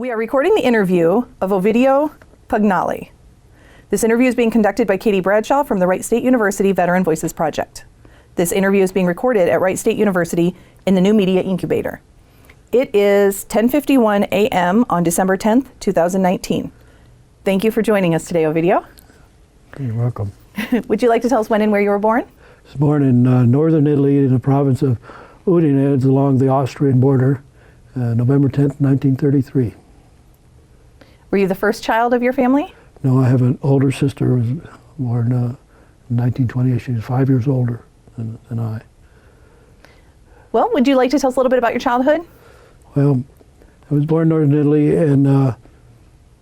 We are recording the interview of Ovidio Pugnale. This interview is being conducted by Katie Bradshaw from the Wright State University Veteran Voices Project. This interview is being recorded at Wright State University in the New Media Incubator. It is 10:51 a.m. on December 10th, 2019. Thank you for joining us today, Ovidio. You're welcome. Would you like to tell us when and where you were born? I was born in northern Italy in the province of Udine along the Austrian border, November 10th, 1933. Were you the first child of your family? No, I have an older sister who was born in 1920. She was 5 years older than I. Well, would you like to tell us a little bit about your childhood? Well, I was born in northern Italy, and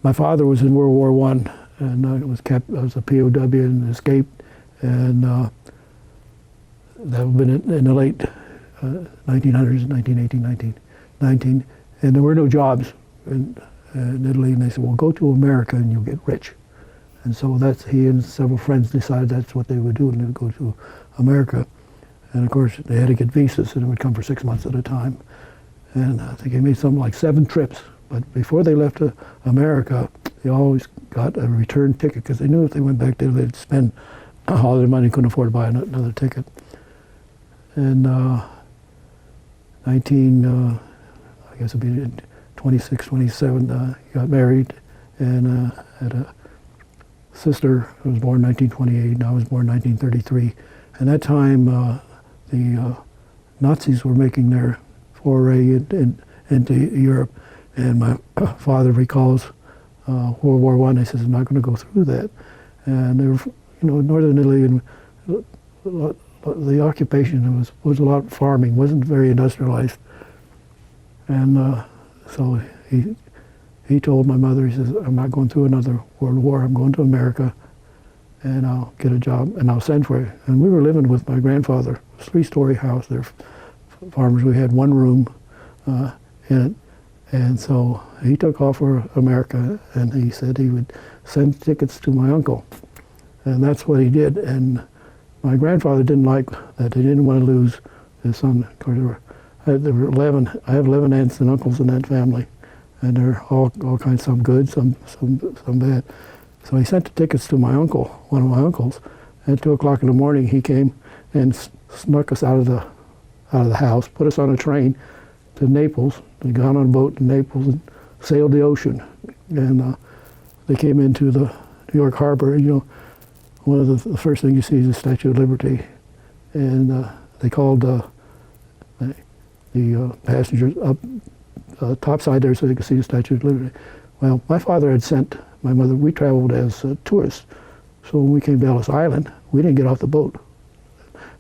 my father was in World War I, and I was a POW and escaped, and that would have been in the late 1900s, 1918, 1919, and there were no jobs in Italy, and they said, well, go to America and you'll get rich. And so he and several friends decided that's what they would do, and they would go to America. And of course, they had to get visas, and it would come for 6 months at a time. And I think they made something like 7 trips. But before they left America, they always got a return ticket, because they knew if they went back there, they'd spend all their money, couldn't afford to buy another ticket. And I guess it'd be 26, 27, got married, and had a sister who was born in 1928, and I was born in 1933. And that time, the Nazis were making their foray into Europe, and my father recalls World War I. He says, I'm not going to go through that. And they were, northern Italy, and the occupation was a lot of farming, wasn't very industrialized. And so he told my mother, he says, I'm not going through another world war. I'm going to America, and I'll get a job, and I'll send for it. And we were living with my grandfather, a 3-story house. They're farmers. We had 1 room in it. And so he took off for America, and he said he would send tickets to my uncle. And that's what he did. And my grandfather didn't like that. He didn't want to lose his son. Of course, there were 11. I have 11 aunts and uncles in that family, and they're all kinds, some good, some bad. So he sent the tickets to my uncle, one of my uncles. At 2 o'clock in the morning, he came and snuck us out of the house, put us on a train to Naples. We got on a boat in Naples and sailed the ocean. And they came into the New York Harbor. One of the first things you see is the Statue of Liberty. And they called the passengers up topside there so they could see the Statue of Liberty. Well, my father had sent my mother. We traveled as tourists. So when we came to Ellis Island, we didn't get off the boat.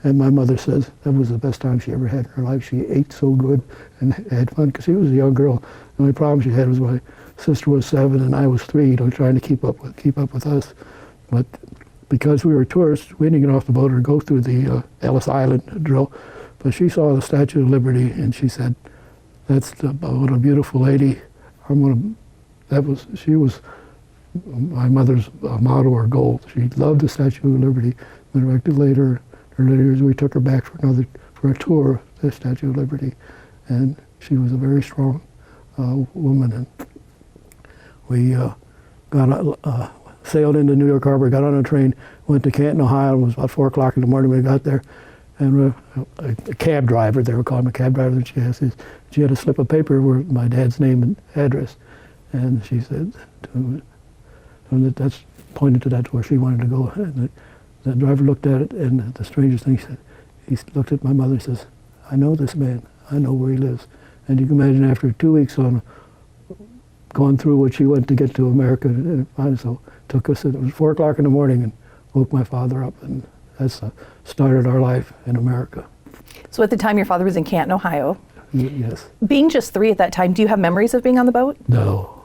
And my mother says that was the best time she ever had in her life. She ate so good and had fun, because she was a young girl. The only problem she had was my sister was 7 and I was 3, trying to keep up with us. But because we were tourists, we didn't get off the boat or go through the Ellis Island drill. But she saw the Statue of Liberty, and she said, what a beautiful lady. She was my mother's motto or goal. She loved the Statue of Liberty. And later years, we took her back for a tour of the Statue of Liberty, and she was a very strong woman. And we sailed into New York Harbor, got on a train, went to Canton, Ohio. It was about 4 o'clock in the morning when we got there, and a cab driver, they were calling him a cab driver, and she had a slip of paper with my dad's name and address, and she said, pointed to that's where she wanted to go. And the driver looked at it, and the strangest thing, he looked at my mother and says, I know this man. I know where he lives. And you can imagine after 2 weeks on going through what she went to get to America, and so took us, it was 4 o'clock in the morning, and woke my father up, and that's started our life in America. So at the time your father was in Canton, Ohio. Yes. Being just 3 at that time, do you have memories of being on the boat? No.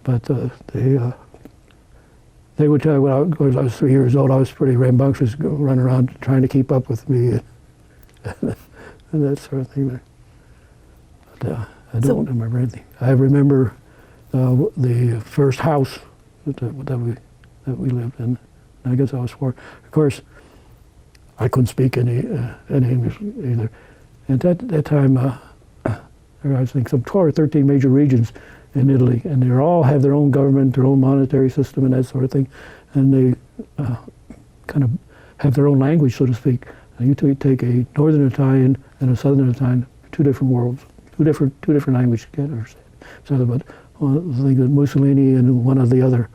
But they would tell me when I was 3 years old, I was pretty rambunctious, running around trying to keep up with me, and that sort of thing. But I don't remember anything. I remember the first house that we lived in. I guess I was 4. Of course, I couldn't speak any English either. And at that time, There are, I think, some 12 or 13 major regions in Italy, and they all have their own government, their own monetary system, and that sort of thing. And they kind of have their own language, so to speak. And you take a northern Italian and a southern Italian, two different worlds, two different languages together. So, but I think that Mussolini and one of the other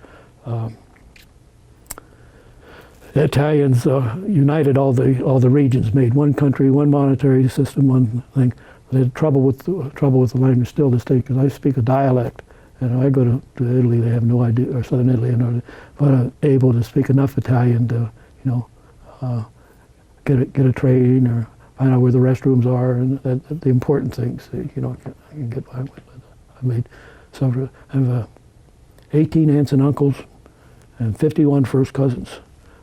Italians united all the regions, made one country, one monetary system, one thing. They had trouble with the language still to this day, because I speak a dialect, and I go to Italy, they have no idea, or southern Italy, but I'm able to speak enough Italian to, get a train or find out where the restrooms are, and the important things, I can get by with. I have 18 aunts and uncles and 51 first cousins.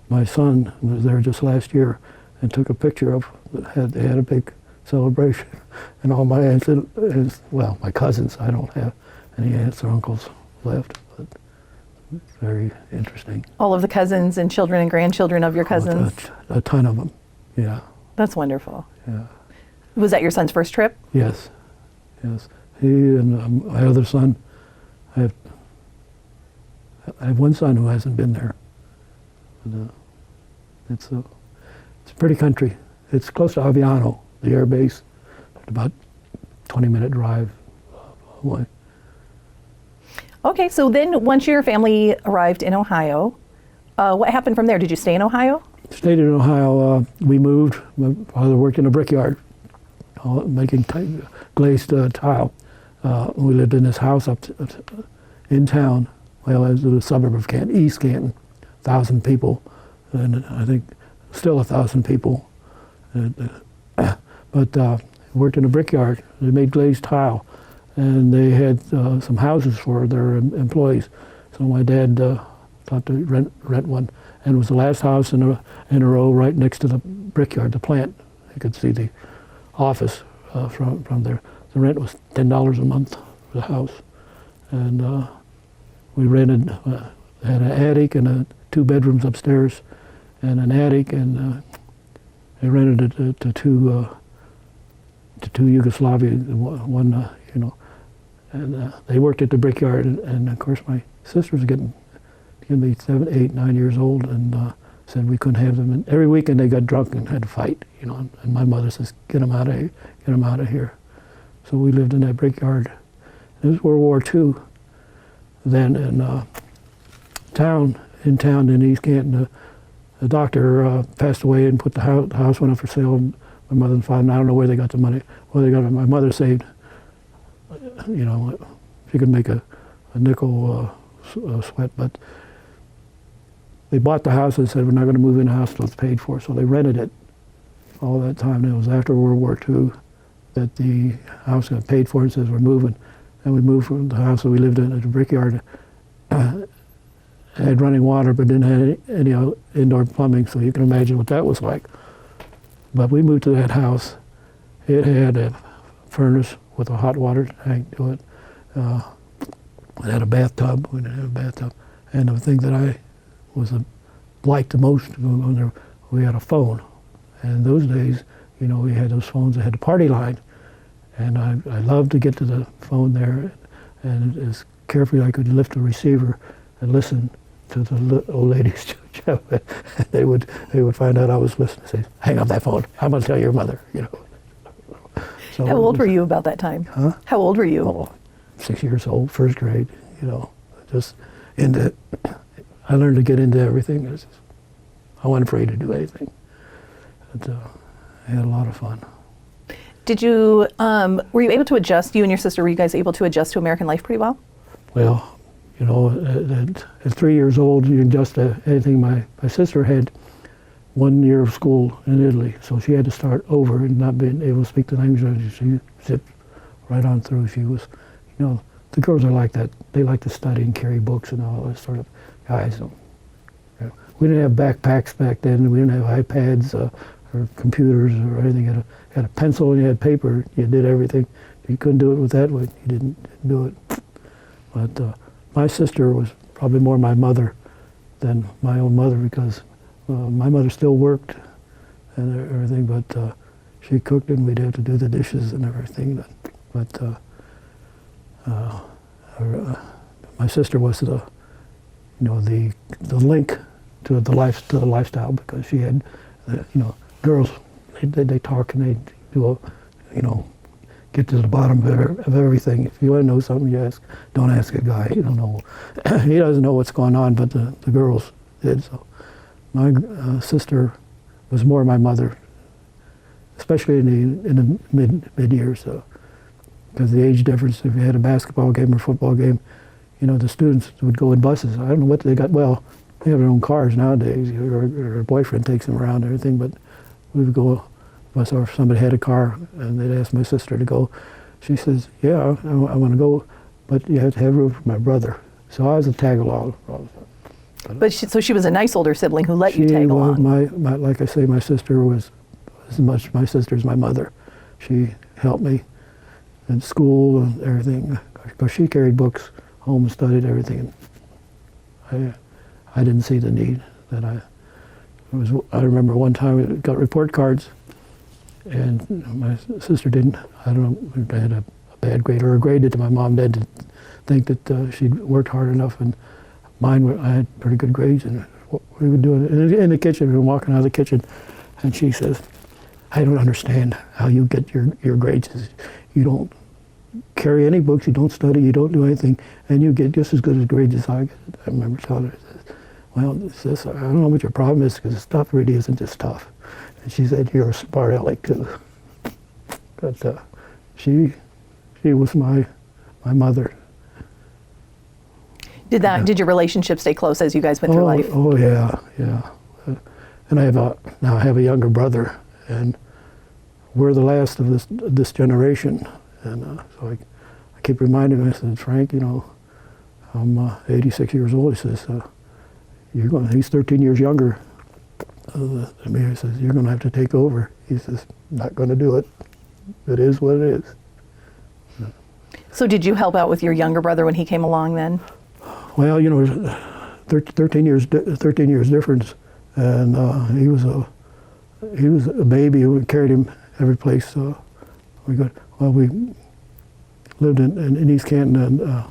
My son was there just last year and took a picture of, they had a big celebration, and all my aunts, well, my cousins, I don't have any aunts or uncles left, but it's very interesting. All of the cousins and children and grandchildren of your cousins? A ton of them, yeah. That's wonderful. Yeah. Was that your son's first trip? Yes. He and my other son, I have one son who hasn't been there. And, it's pretty country. It's close to Aviano, the air base, about 20-minute drive away. Okay, so then once your family arrived in Ohio, what happened from there? Did you stay in Ohio? Stayed in Ohio. We moved. My father worked in a brickyard, making glazed tile. We lived in this house up in town. Well, it was a suburb of Canton, East Canton, 1,000 people, and I think still 1,000 people. But worked in a brickyard. They made glazed tile, and they had some houses for their employees. So my dad thought to rent one, and it was the last house in a row right next to the brickyard, the plant. You could see the office from there. The rent was $10 a month for the house, and we rented, had an attic and 2 bedrooms upstairs, and an attic, and they rented it to two Yugoslavians, one and they worked at the brickyard, and of course my sister was getting to be 7, 8, 9 years old, and said we couldn't have them. And every weekend they got drunk and had to fight, and my mother says, get them out of here. So we lived in that brickyard. It was World War II. Then in town in East Canton, the doctor passed away and put the house went up for sale. And my mother and father, and I don't know where they got the money. Well, they got it. My mother saved, she could make a nickel sweat, but they bought the house and said, we're not going to move in the house until it's paid for. So they rented it all that time. And it was after World War II that the house got paid for and says, we're moving. And we moved from the house that we lived in at the brickyard. Had running water, but didn't have any indoor plumbing, so you can imagine what that was like. But we moved to that house. It had a furnace with a hot water tank to it. It had a bathtub. We didn't have a bathtub. And the thing that I liked the most, we had a phone. And in those days, we had those phones that had a party line. And I loved to get to the phone there, and as carefully I could lift the receiver and listen to the old ladies. They would find out I was listening, say, hang up that phone, I'm going to tell your mother, So How old were you about that time? Huh? How old were you? Oh, 6 years old, first grade, just into, I learned to get into everything. I wasn't afraid to do anything. But, I had a lot of fun. Did you, were you able to adjust, you and your sister, were you guys able to adjust to American life pretty well? Well, at 3 years old, you adjust to anything. My sister had 1 year of school in Italy, so she had to start over and not being able to speak the language. She zipped right on through. She was, the girls are like that. They like to study and carry books and all that sort of guys. So, we didn't have backpacks back then. We didn't have iPads or computers or anything. You had a pencil and you had paper. You did everything. If you couldn't do it with that, you didn't do it. But my sister was probably more my mother than my own mother, because my mother still worked and everything, but she cooked and we'd have to do the dishes and everything. But my sister was the link to the lifestyle, because she had, girls, they talk and they do, get to the bottom of everything. If you want to know something, you ask. Don't ask a guy. You don't know. He doesn't know what's going on, but the girls did. So my sister was more my mother, especially in the mid years, because the age difference. If you had a basketball game or football game, the students would go in buses. I don't know what they got. Well, they have their own cars nowadays. Her boyfriend takes them around and everything, but we would go. Or if somebody had a car and they'd ask my sister to go, she says, "Yeah, I want to go, but you have to have room for my brother." So I was a tag along. But so she was a nice older sibling who let you tag along. My like I say, my sister was as much my sister as my mother. She helped me in school and everything, because she carried books home and studied everything. And I didn't see the need that I remember one time we got report cards, and my sister didn't. I don't know if I had a bad grade or a grade that my mom and dad didn't think that she'd worked hard enough, and I had pretty good grades. And what we would do in the kitchen, we were walking out of the kitchen, and she says, "I don't understand how you get your grades. You don't carry any books, you don't study, you don't do anything, and you get just as good as grades as I get." I remember telling her, "Well, I don't know what your problem is, because stuff really isn't just tough." And she said, "You're a smart aleck too." But she was my mother. Did your relationship stay close as you guys went through life? Oh yeah. And I have a younger brother, and we're the last of this generation. And so I keep reminding him. I said, "Frank, I'm 86 years old." He says, he's 13 years younger than me. He says, "You're going to have to take over." He says, "Not going to do it. It is what it is." So did you help out with your younger brother when he came along then? Well, 13 years difference, and he was a baby. We carried him every place. We lived in East Canton, and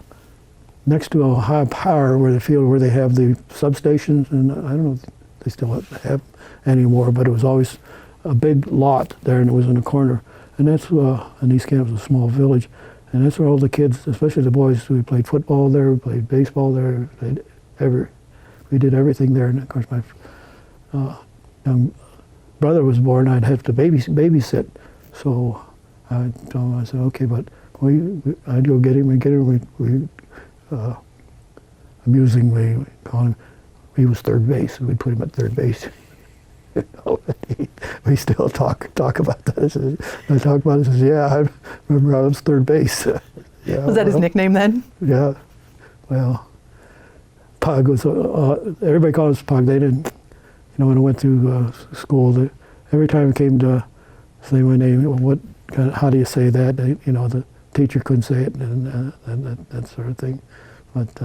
next to a high power where they have the substations, and I don't know if they still have anymore, but it was always a big lot there, and it was in a corner. And that's in East Canton was a small village, and that's where all the kids, especially the boys, we played football there, we played baseball there, we did everything there. And of course, my young brother was born. I'd have to babysit, so I told him, I said, "Okay, but I'd go get him and get him." We amusingly call him. He was third base, and we'd put him at third base. We still talk about that. I talk about it. Says, "Yeah, I remember I was third base." Yeah, was that his nickname then? Yeah. Well, Pug was. Everybody called us Pug. They didn't. When I went through school, every time I came to say my name, how do you say that? The teacher couldn't say it, and that sort of thing. But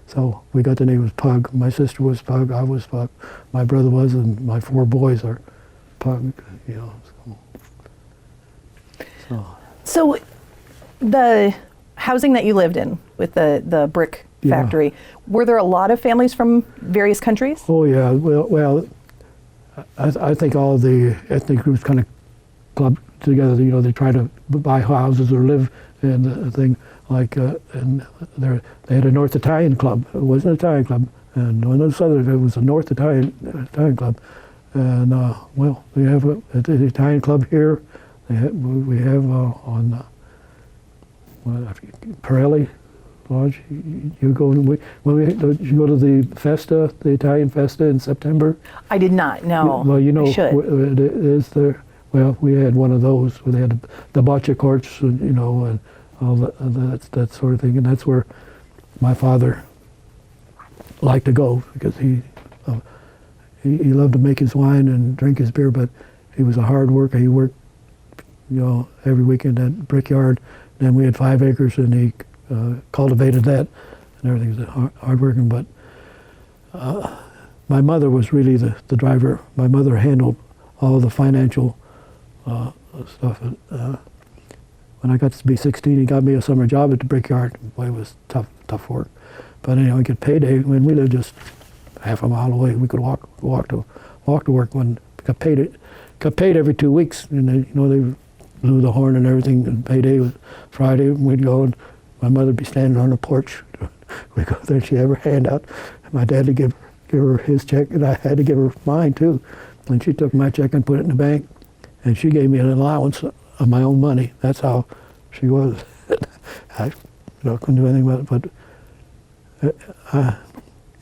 so we got the name of Pug. My sister was Pug. I was Pug. My brother was, and my 4 boys are Pug. So the housing that you lived in with the brick factory, were there a lot of families from various countries? Oh yeah. Well, I think all of the ethnic groups kind of clubbed together. They try to buy houses or live in the thing. Like, and they had a North Italian club. It wasn't an Italian club, and on the Southern, it was a North Italian club. And we have the Italian club here. We have on Pirelli Lodge. You go to the Festa, the Italian Festa in September. I did not. No. Well, I should. It is there. Well, we had one of those where they had the bocce courts, and all that sort of thing, and that's where my father liked to go, because he loved to make his wine and drink his beer, but he was a hard worker. He worked, every weekend at brickyard. Then we had 5 acres, and he cultivated that, and everything was hard working. But my mother was really the driver. My mother handled all the financial stuff. when I got to be 16, he got me a summer job at the brickyard. Boy, it was tough work. But anyway, we get payday when we lived just half a mile away. We could walk to work. When got paid every 2 weeks, and they blew the horn and everything. And payday was Friday. And we'd go, and my mother would be standing on the porch. We'd go there. She'd have her hand out. And my dad would give her his check, and I had to give her mine too. And she took my check and put it in the bank, and she gave me an allowance of my own money. That's how she was. I couldn't do anything with it, but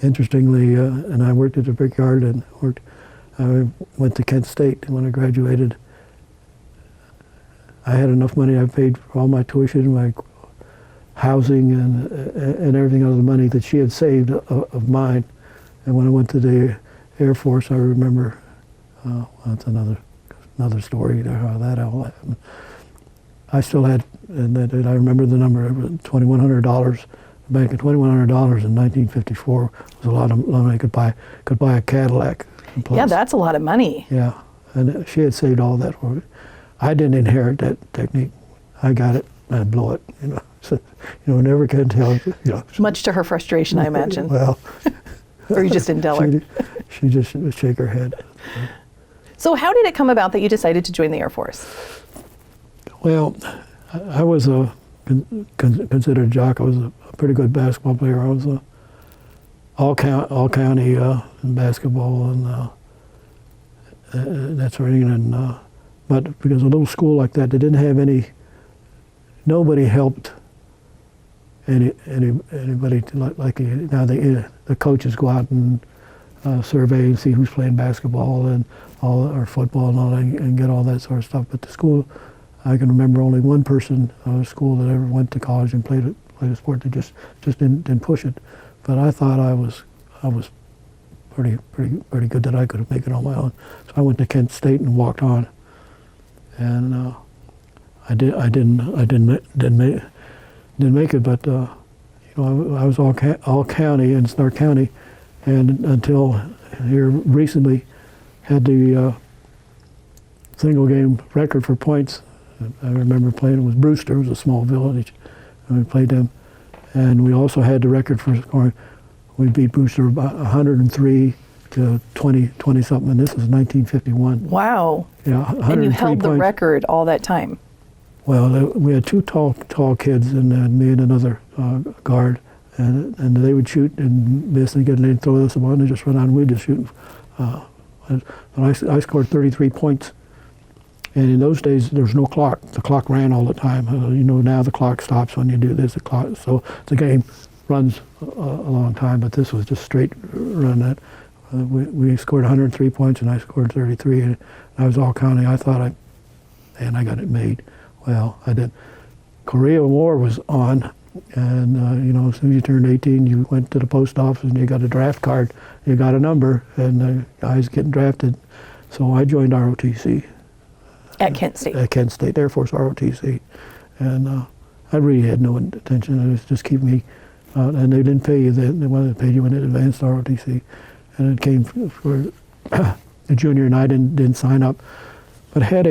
interestingly, and I worked at the brickyard and I went to Kent State when I graduated. I had enough money. I paid for all my tuition, my housing, and everything out of the money that she had saved of mine. And when I went to the Air Force, I remember, that's another story there, how that all happened. I still had, and I remember the number, $2,100. The bank of $2,100 in 1954 was a lot of money. Could buy a Cadillac. Yeah, that's a lot of money. Yeah, and she had saved all that for me. I didn't inherit that technique. I got it, and I blew it. So, never can tell. Much to her frustration, I imagine. Well, or you just didn't tell her. She just would shake her head. So how did it come about that you decided to join the Air Force? Well, I was considered a jock. I was a pretty good basketball player. I was all county in basketball and that sort of thing. And but because a little school like that, they didn't have nobody helped anybody like now. The coaches go out and survey and see who's playing basketball and or football and all that, and get all that sort of stuff. But the school, I can remember only one person at a school that ever went to college and played a sport. They just didn't push it. But I thought I was pretty good that I could make it on my own. So I went to Kent State and walked on, and I didn't make it. But I was all county in Stark County, and until here recently had the single game record for points. I remember playing it with Brewster. It was a small village, and we played them. And we also had the record for scoring. We beat Brewster about 103 to 20 something, and this was 1951. Wow. Yeah, 103 and you held points. the record all that time. Well, we had two tall kids, and me and another guard, and they would shoot and miss and get in and throw us a ball, and they just run out, and we'd just shoot. But I scored 33 points. And in those days, there was no clock. The clock ran all the time. Now the clock stops when you do this. So the game runs a long time, but this was just straight run. That we scored 103 points, and I scored 33. And I was all county. I thought I got it made. Well, I did. Korea War was on, and as soon as you turned 18, you went to the post office and you got a draft card. You got a number, and the guys getting drafted. So I joined ROTC. At Kent State. At Kent State Air Force ROTC, and I really had no intention. It was just keep me, and they didn't pay you then. They wanted to pay you in advanced ROTC, and it came for the junior, and I didn't sign up, but had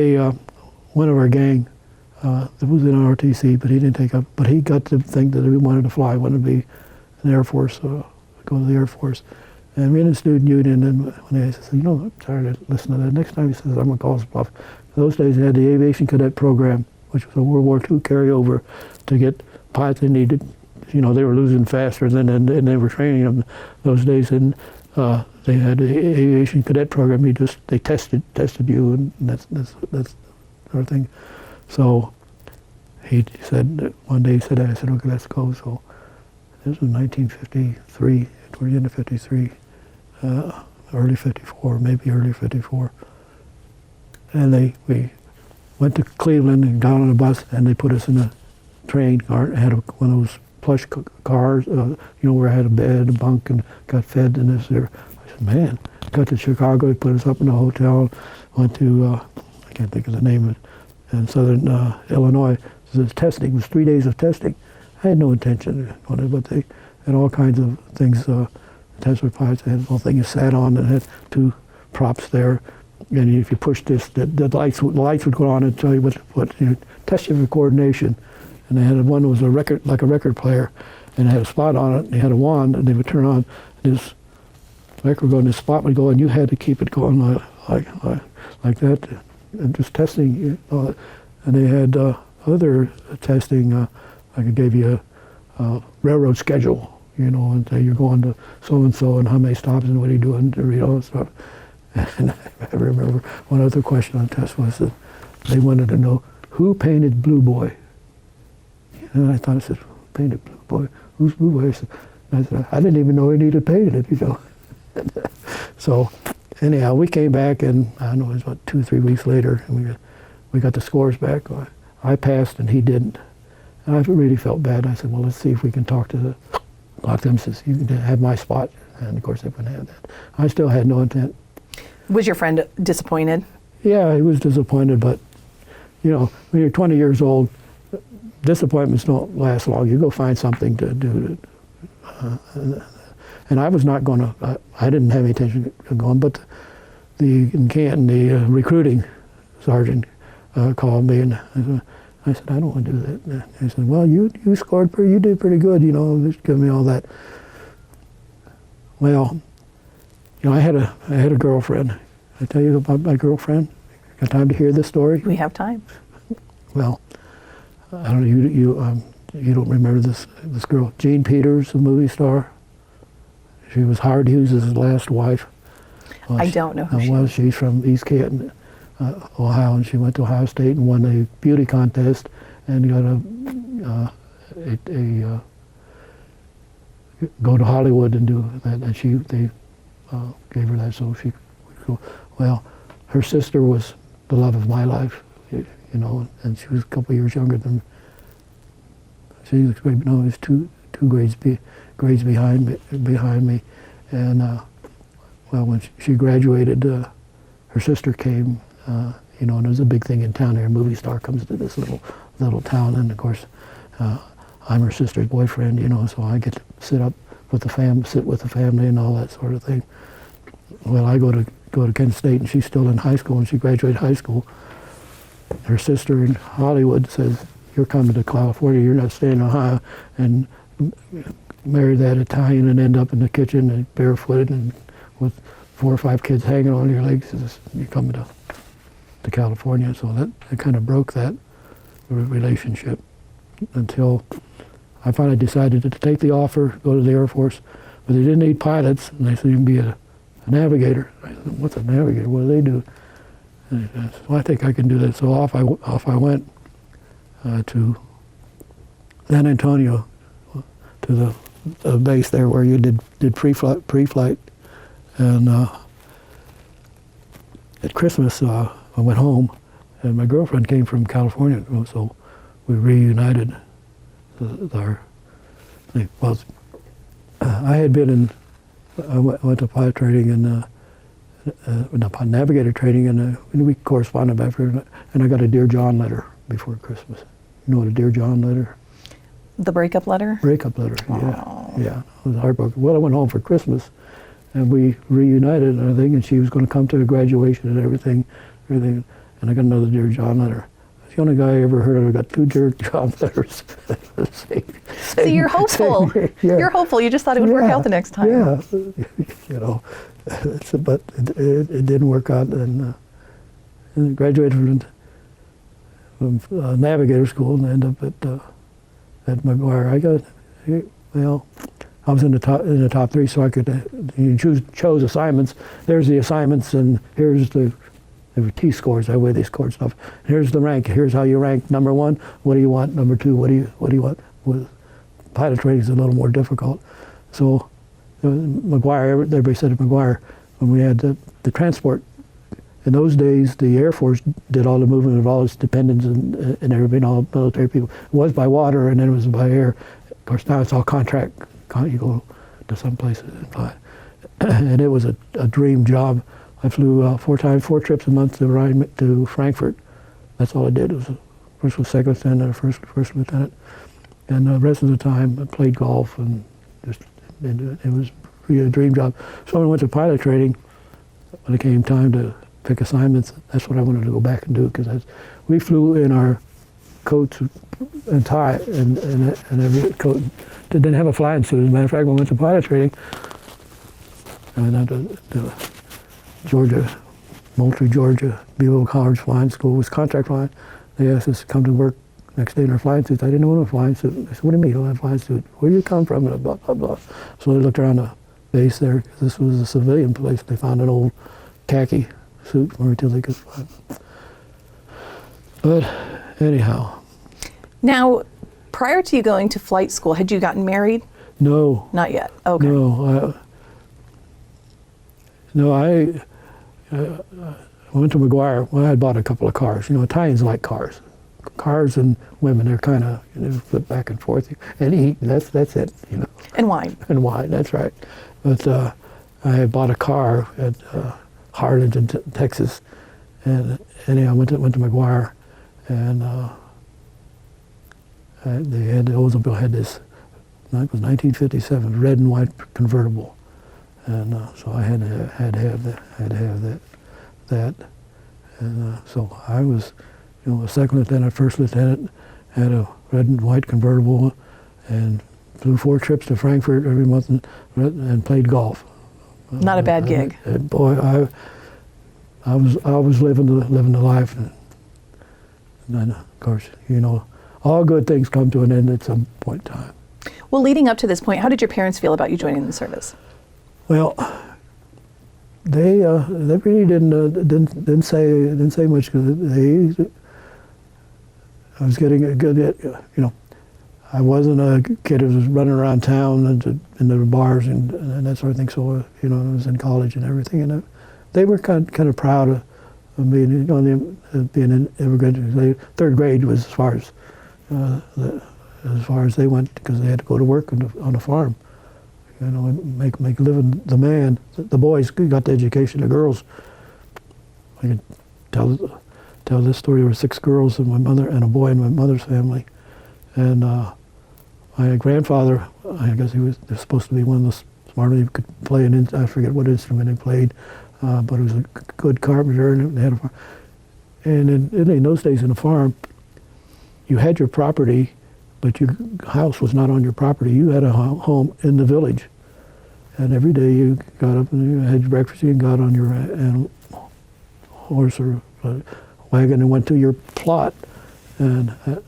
one of our gang that was in ROTC, but he didn't take up. But he got to think that we wanted to fly, wanted to be in the Air Force, go to the Air Force. And we in the student union, and when they said, I'm tired of listening to that. Next time he says, I'm going to call his bluff. In those days, they had the Aviation Cadet Program, which was a World War II carryover to get pilots they needed. They were losing faster and they were training them those days. And they had the Aviation Cadet Program. They tested you, and that's our thing. So he said, one day he said that. I said, okay, let's go. So this was 1953, towards the end of 53, early 54, maybe early 54. And we went to Cleveland and got on a bus, and they put us in a train car. It had one of those plush cars, where I had a bed, a bunk, and got fed and this there. I said, man, got to Chicago. They put us up in a hotel. Went to, I can't think of the name of it, in southern Illinois. So the testing. It was 3 days of testing. I had no intention on it, but they had all kinds of things. Test with pilots. They had a little thing you sat on and had two props there. And if you push this, the lights would go on and tell you what test you for coordination. And they had one that was a record player, and it had a spot on it, and they had a wand, and they would turn on, and this record would go, and this spot would go, and you had to keep it going like that, and just testing. And they had other testing, like it gave you a railroad schedule, and say you're going to so-and-so, and how many stops, and what are you doing to read all that stuff. And I remember one other question on the test was that they wanted to know who painted Blue Boy. And I thought, I said, painted Blue Boy? Who's Blue Boy? I said, I didn't even know he needed painted it, So anyhow, we came back, and I don't know, it was about 2 or 3 weeks later, and we got the scores back. I passed, and he didn't. And I really felt bad. I said, well, let's see if we can talk to them, since you can have my spot. And of course, they wouldn't have that. I still had no intent. Was your friend disappointed? Yeah, he was disappointed, but when you're 20 years old, disappointments don't last long. You go find something to do. And I was not going to, I didn't have any intention of going, but in Canton, the recruiting sergeant called me, and I said, I don't want to do that. And he said, well, you scored you did pretty good, just give me all that. Well, I had a girlfriend. I tell you about my girlfriend? Got time to hear this story? We have time. Well, I don't know, you don't remember this girl, Jean Peters, a movie star. She was Howard Hughes' last wife. I don't know who she is. She's from East Canton, Ohio, and she went to Ohio State and won a beauty contest and got a go to Hollywood and do that. And they gave her that, so she would go. Well, her sister was the love of my life, and she was a couple of years younger than me. She was two grades behind me, and well, when she graduated, her sister came, and it was a big thing in town here. A movie star comes to this little town, and of course, I'm her sister's boyfriend, so I get to sit with the family and all that sort of thing. Well, I go to Kent State, and she's still in high school, and she graduated high school. Her sister in Hollywood says, you're coming to California, you're not staying in Ohio, and marry that Italian and end up in the kitchen and barefooted and with 4 or 5 kids hanging on your legs. You're coming to California. So that kind of broke that relationship until I finally decided to take the offer, go to the Air Force, but they didn't need pilots, and they said you can be a navigator. I said, what's a navigator? What do they do? And I said, well, I think I can do that. So off I went to San Antonio, to the base there where you did pre-flight, and at Christmas I went home, and my girlfriend came from California, so we reunited. I had been I went to pilot training and navigator training, and we corresponded back there, and I got a Dear John letter before Christmas. You know what a Dear John letter? The breakup letter? Breakup letter, yeah. It was heartbroken. Well, I went home for Christmas, and we reunited and everything, and she was going to come to the graduation and everything, and I got another Dear John letter. It's the only guy I ever heard of who got 2 Dear John letters. So you're hopeful. Yeah. You're hopeful. You just thought it would work out the next time. Yeah, but it didn't work out, and I graduated from navigator school and ended up at McGuire. I was in the top 3, so I could chose assignments. There's the assignments, and here's there were T-scores, that way they scored stuff. Here's the rank. Here's how you rank. Number 1, what do you want? Number 2, what do you want? With pilot training is a little more difficult. So McGuire, everybody said at McGuire, when we had the transport, in those days the Air Force did all the movement of all its dependents and everybody, all military people. It was by water and then it was by air. Of course now it's all contract. You go to some places and fly. And it was a dream job. I flew 4 trips a month to Frankfurt. That's all I did. It was first was second lieutenant, first lieutenant, and the rest of the time I played golf and it was really a dream job. So when I went to pilot training, when it came time to pick assignments, that's what I wanted to go back and do, because we flew in our coats and tie, and every coat. Didn't have a flying suit. As a matter of fact, when we went to pilot training, and the Georgia, Moultrie, Georgia, Beale College Flying School was contract flying. They asked us to come to work next day in our flying suits. I didn't own a flying suit. I said, "What do you mean you don't have a flying suit? Where do you come from?" And blah, blah, blah. So they looked around the base there. This was a civilian place. They found an old khaki suit for me till they could fly. But anyhow. Now, prior to you going to flight school, had you gotten married? No. Not yet. Okay. No, I went to McGuire. Well, I had bought a couple of cars. You know, Italians like cars. Cars and women, they're kind of, flip back and forth. And eat, that's it, you know. And wine. And wine, that's right. But I had bought a car at Harlingen, Texas. And anyhow, I went to McGuire. And the Oldsmobile had this, it was 1957, red and white convertible. And so I had to have that. And so I was, a second lieutenant, first lieutenant, had a red and white convertible, and flew 4 trips to Frankfurt every month and played golf. Not a bad gig. Boy, I was living the life, and then of course, all good things come to an end at some point in time. Well, leading up to this point, how did your parents feel about you joining the service? Well, they really didn't say much, because I was getting a good, I wasn't a kid who was running around town and into the bars and that sort of thing. So I was in college and everything, and they were kind of proud of me, being an immigrant. Third grade was as far as they went, because they had to go to work on a farm. Make a living. The man, the boys got the education. The girls, I could tell this story. There were 6 girls and my mother, and a boy in my mother's family. And my grandfather, I guess he was supposed to be one of the smarter. He could play I forget what instrument he played, but he was a good carpenter, and they had a farm. And in those days, in a farm, you had your property, but your house was not on your property. You had a home in the village. And every day you got up and you had your breakfast, you got on your horse or wagon and went to your plot. But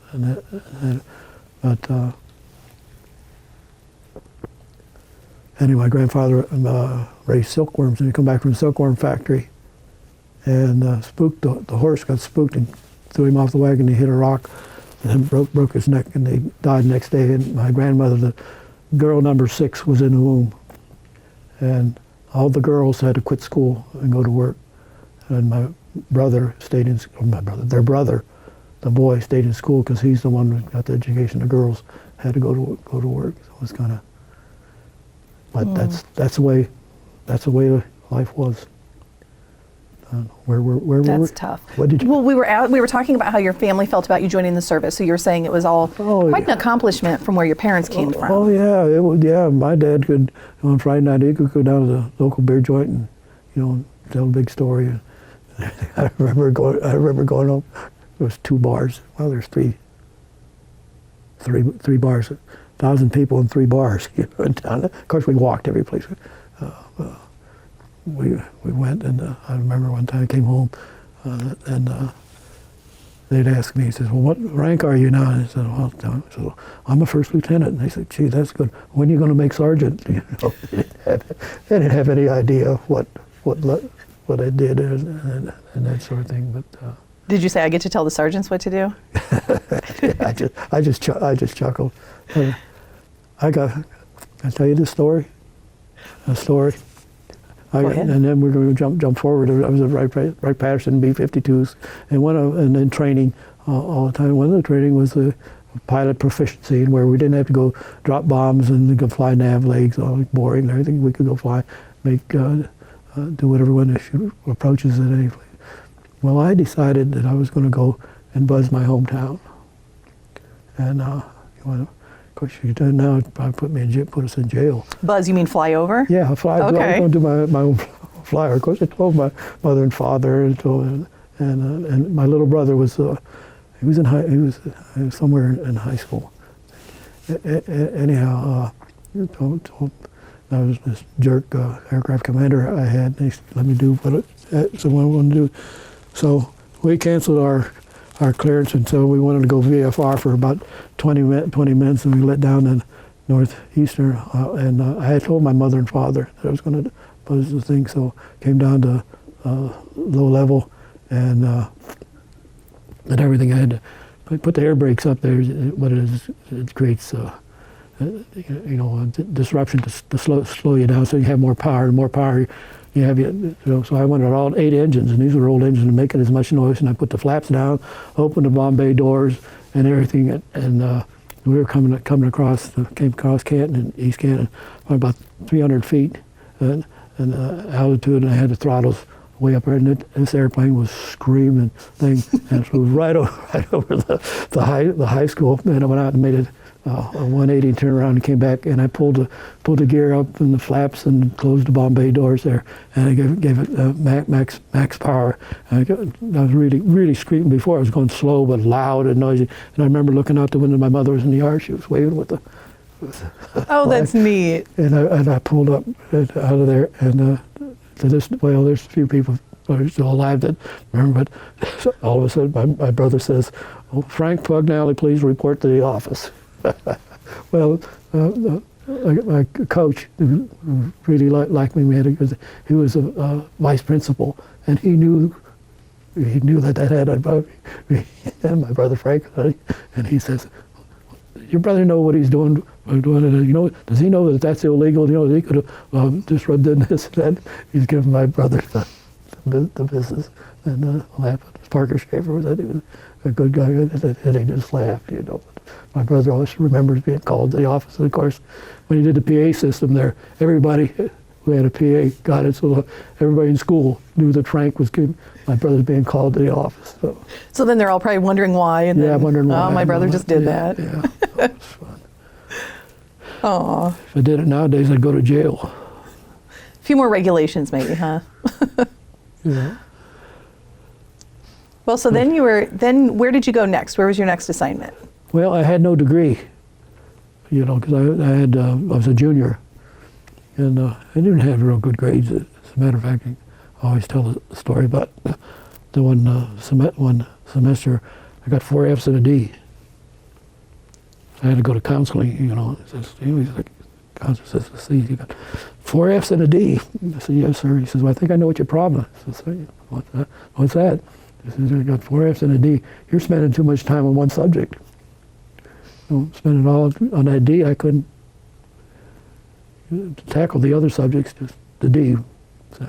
anyway, my grandfather raised silkworms, and he'd come back from the silkworm factory, and spooked the horse got spooked and threw him off the wagon. He hit a rock and broke his neck, and he died the next day. And my grandmother, the girl number 6, was in the womb, and all the girls had to quit school and go to work. And my brother stayed in. Their brother, the boy, stayed in school because he's the one who got the education. The girls had to go to work. So it was kind of. But that's the way life was. Where were we? That's tough. What did you? Well, we were talking about how your family felt about you joining the service. So you were saying it was all quite an accomplishment from where your parents came from. Oh yeah, it was. Yeah, my dad could on Friday night he could go down to the local beer joint and tell a big story. I remember going home. There was 2 bars. Well, there's three bars. 1,000 people in 3 bars. In town. Of course, we walked every place. We went, and I remember one time I came home, and they'd ask me, he says, "Well, what rank are you now?" And I said, "Well, I'm a first lieutenant." And they said, "Gee, that's good. When are you going to make sergeant?" They didn't have any idea what I did and that sort of thing. But did you say, "I get to tell the sergeants what to do"? I just chuckled. I tell you this story. A story. And then we're going to jump forward. I was at Wright Patterson B-52s, and in training all the time. One of the training was the pilot proficiency, where we didn't have to go drop bombs and go fly nav legs, all boring and everything. We could go fly, do whatever when to shoot approaches at any place. Well, I decided that I was going to go and buzz my hometown, and of course, you done now probably put us in jail. Buzz, you mean fly over? Yeah, fly. Okay. I was going to do my own flyer. Of course, I told my mother and father, and my little brother was, He was in high. He was somewhere in high school. Anyhow, I was this jerk aircraft commander I had. And he let me do what I wanted to do. So we canceled our clearance until we wanted to go VFR for about 20 minutes, and we let down in northeastern. And I had told my mother and father that I was going to pose the thing, so came down to low level, and everything. I had to put the air brakes up there. What it is, it creates disruption to slow you down, so you have more power. And more power you have, so I wanted all 8 engines, and these were old engines, and making as much noise. And I put the flaps down, opened the bomb bay doors, and everything. And we were came across Canton and East Canton, about 300 feet and altitude, and I had the throttles way up there, and this airplane was screaming thing, and it was right over the high school. And I went out and made a 180 turn around and came back, and I pulled the gear up and the flaps and closed the bomb bay doors there, and I gave it max power. And I was really screaming before. I was going slow but loud and noisy. And I remember looking out the window. My mother was in the yard. She was waving with the. Oh, that's neat. And I pulled up out of there, and there's a few people who are still alive that remember, but all of a sudden my brother says, "Oh, Frank Pugnale, please report to the office." Well, my coach, who really liked me, he was a vice principal, and he knew that had about me and my brother Frank, and he says, "Your brother know what he's doing, and does he know that that's illegal? He could have disrupted this and that." He's giving my brother the business, and laughed. Parker Schaefer was that he was a good guy, and he just laughed, My brother always remembers being called to the office, and of course, when he did the PA system there, everybody who had a PA got it, so everybody in school knew that Frank was my brother's being called to the office. So then they're all probably wondering why, and then, wondering why. Oh, my brother just did that. Yeah, that was fun. Aw. If I did it nowadays, I'd go to jail. A few more regulations, maybe, huh? Yeah. Well, so then where did you go next? Where was your next assignment? Well, I had no degree, because I was a junior, and I didn't have real good grades. As a matter of fact, I always tell the story about the one semester, I got 4 Fs and a D. I had to go to counseling, He's like, counselor says, "See, you got 4 Fs and a D." I said, "Yes, sir." He says, "Well, I think I know what your problem is." I said, "What's that?" He says, "I got 4 Fs and a D. You're spending too much time on one subject. Spending all on that D, I couldn't tackle the other subjects, just the D." So.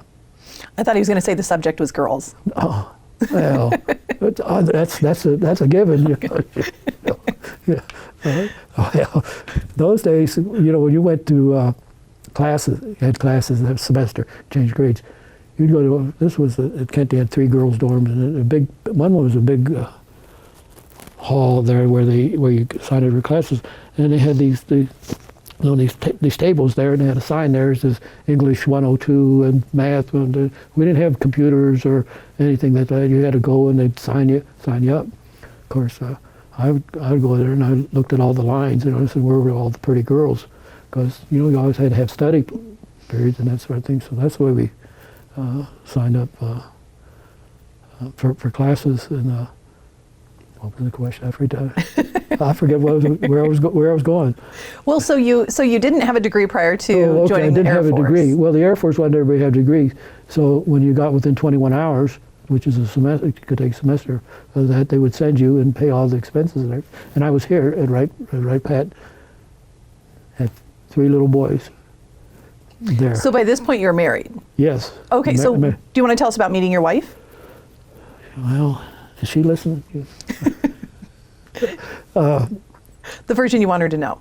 I thought he was going to say the subject was girls. Oh, well, that's a given. Yeah. Well, those days, when you went to classes, you had classes that semester, changed grades. You'd go to, this was at Kent, they had 3 girls' dorms, and one was a big hall there where you signed up for classes, and they had these tables there, and they had a sign there. It says English 102 and math. And we didn't have computers or anything that you had to go and they'd sign you up. Of course, I would go there and I looked at all the lines, and I said, where were all the pretty girls? Because you always had to have study periods and that sort of thing. So that's the way we signed up for classes. And what was the question? I forget where I was going. Well, so you didn't have a degree prior to joining the Air Force. I didn't have a degree. Well, the Air Force wanted everybody to have degrees. So when you got within 21 hours, which is a semester, it could take a semester, that they would send you and pay all the expenses and everything. And I was here at Wright Pat, had 3 little boys there. So by this point, you're married? Yes. Okay, so do you want to tell us about meeting your wife? Well, does she listen? The version you want her to know.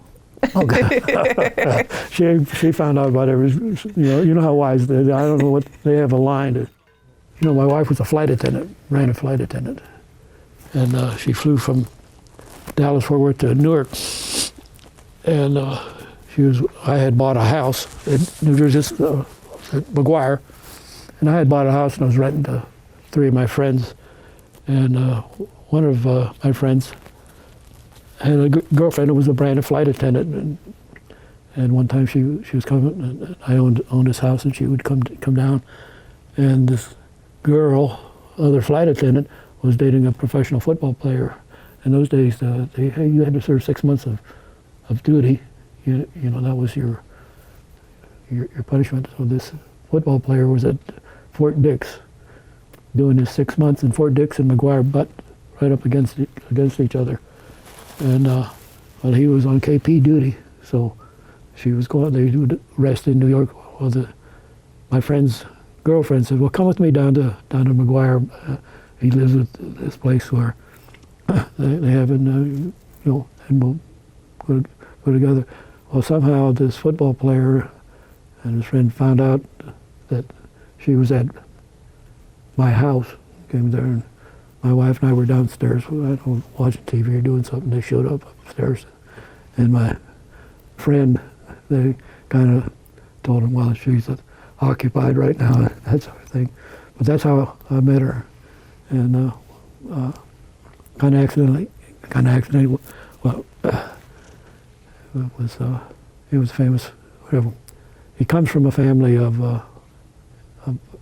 Okay. She found out about every, you know how wives they. I don't know what they have a line to. My wife was a flight attendant, ran a flight attendant, and she flew from Dallas Fort Worth to Newark, and I had bought a house in New Jersey, at McGuire, and I had bought a house and I was renting to 3 of my friends, and one of my friends had a girlfriend who was a brand new flight attendant, and one time she was coming, and I owned this house, and she would come down, and this girl, other flight attendant, was dating a professional football player. In those days, you had to serve 6 months of duty. You know, that was your punishment. So this football player was at Fort Dix doing his 6 months, and Fort Dix and McGuire butt right up against each other. And well, he was on KP duty, so she was going. They would rest in New York. Well, my friend's girlfriend said, "Well, come with me down to McGuire. He lives at this place where they have in, you know, and we'll go together." Well, somehow this football player and his friend found out that she was at my house. Came there, and my wife and I were downstairs watching TV or doing something. They showed up upstairs, and my friend, they kind of told him, "Well, she's occupied right now," that sort of thing. But that's how I met her, and kind of accidentally. Well, he was famous. Whatever. He comes from a family of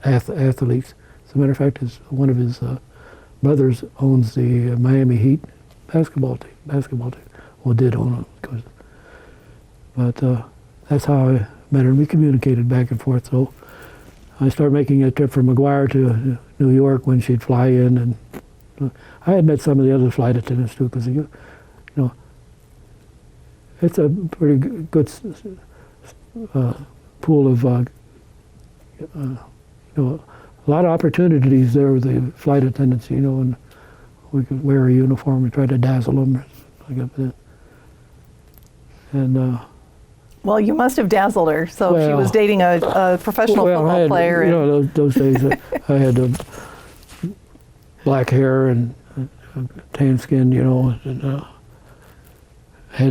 athletes. As a matter of fact, one of his brothers owns the Miami Heat basketball team. Well, did own it, but that's how I met her. We communicated back and forth. So I started making a trip from McGuire to New York when she'd fly in, and I had met some of the other flight attendants too, because you know, it's a pretty good pool of you know, a lot of opportunities there with the flight attendants, you know, and we could wear a uniform and try to dazzle them. Like that. And well, you must have dazzled her. So she was dating a professional football player. You know, those days I had black hair and tan skin, you know, and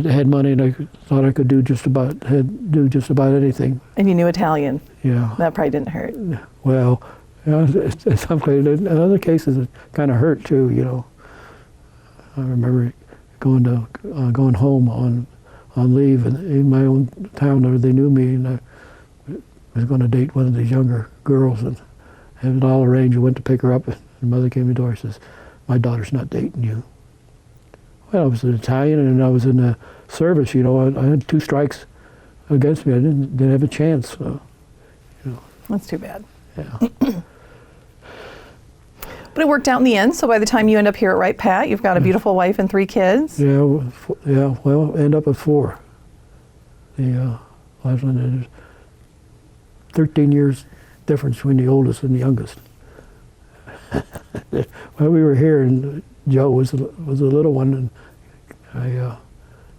had money, and I thought I could do just about anything. And you knew Italian. Yeah. That probably didn't hurt. Well, you know, in some cases, in other cases, it kind of hurt too. You know, I remember going home on leave, and in my own town, they knew me, and I was going to date one of these younger girls, and had it all arranged. I went to pick her up, and mother came to the door and says, "My daughter's not dating you." Well, I was an Italian, and I was in the service. You know, I had 2 strikes against me. I didn't have a chance. You know. That's too bad. Yeah. But it worked out in the end. So by the time you end up here at Wright, Pat, you've got a beautiful wife and 3 kids. Yeah. Well, end up at 4. The last one, there's 13 years difference between the oldest and the youngest. When we were here, and Joe was the little one, and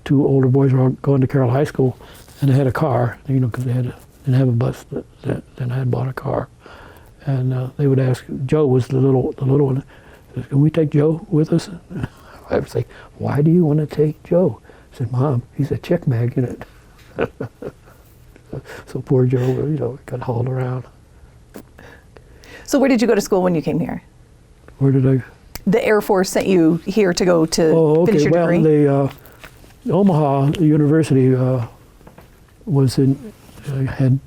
2 older boys were all going to Carroll High School, and they had a car, you know, because they didn't have a bus. Then I had bought a car, and they would ask. Joe was the little one. "Can we take Joe with us?" I would say, "Why do you want to take Joe?" I said, "Mom, he's a chick magnet." So poor Joe, you know, got hauled around. So where did you go to school when you came here? Where did I? The Air Force sent you here to go to finish your degree? Well, the Omaha University had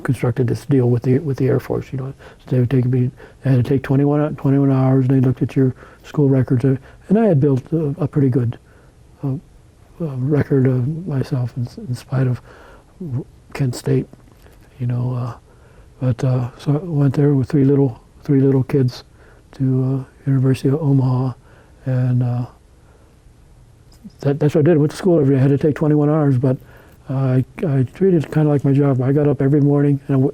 constructed this deal with the Air Force. You know, so they would take me. I had to take 21 hours, and they looked at your school records, and I had built a pretty good record of myself in spite of Kent State. You know, but so I went there with three little kids to University of Omaha, and that's what I did. I went to school every day. I had to take 21 hours, but I treated it kind of like my job. I got up every morning, and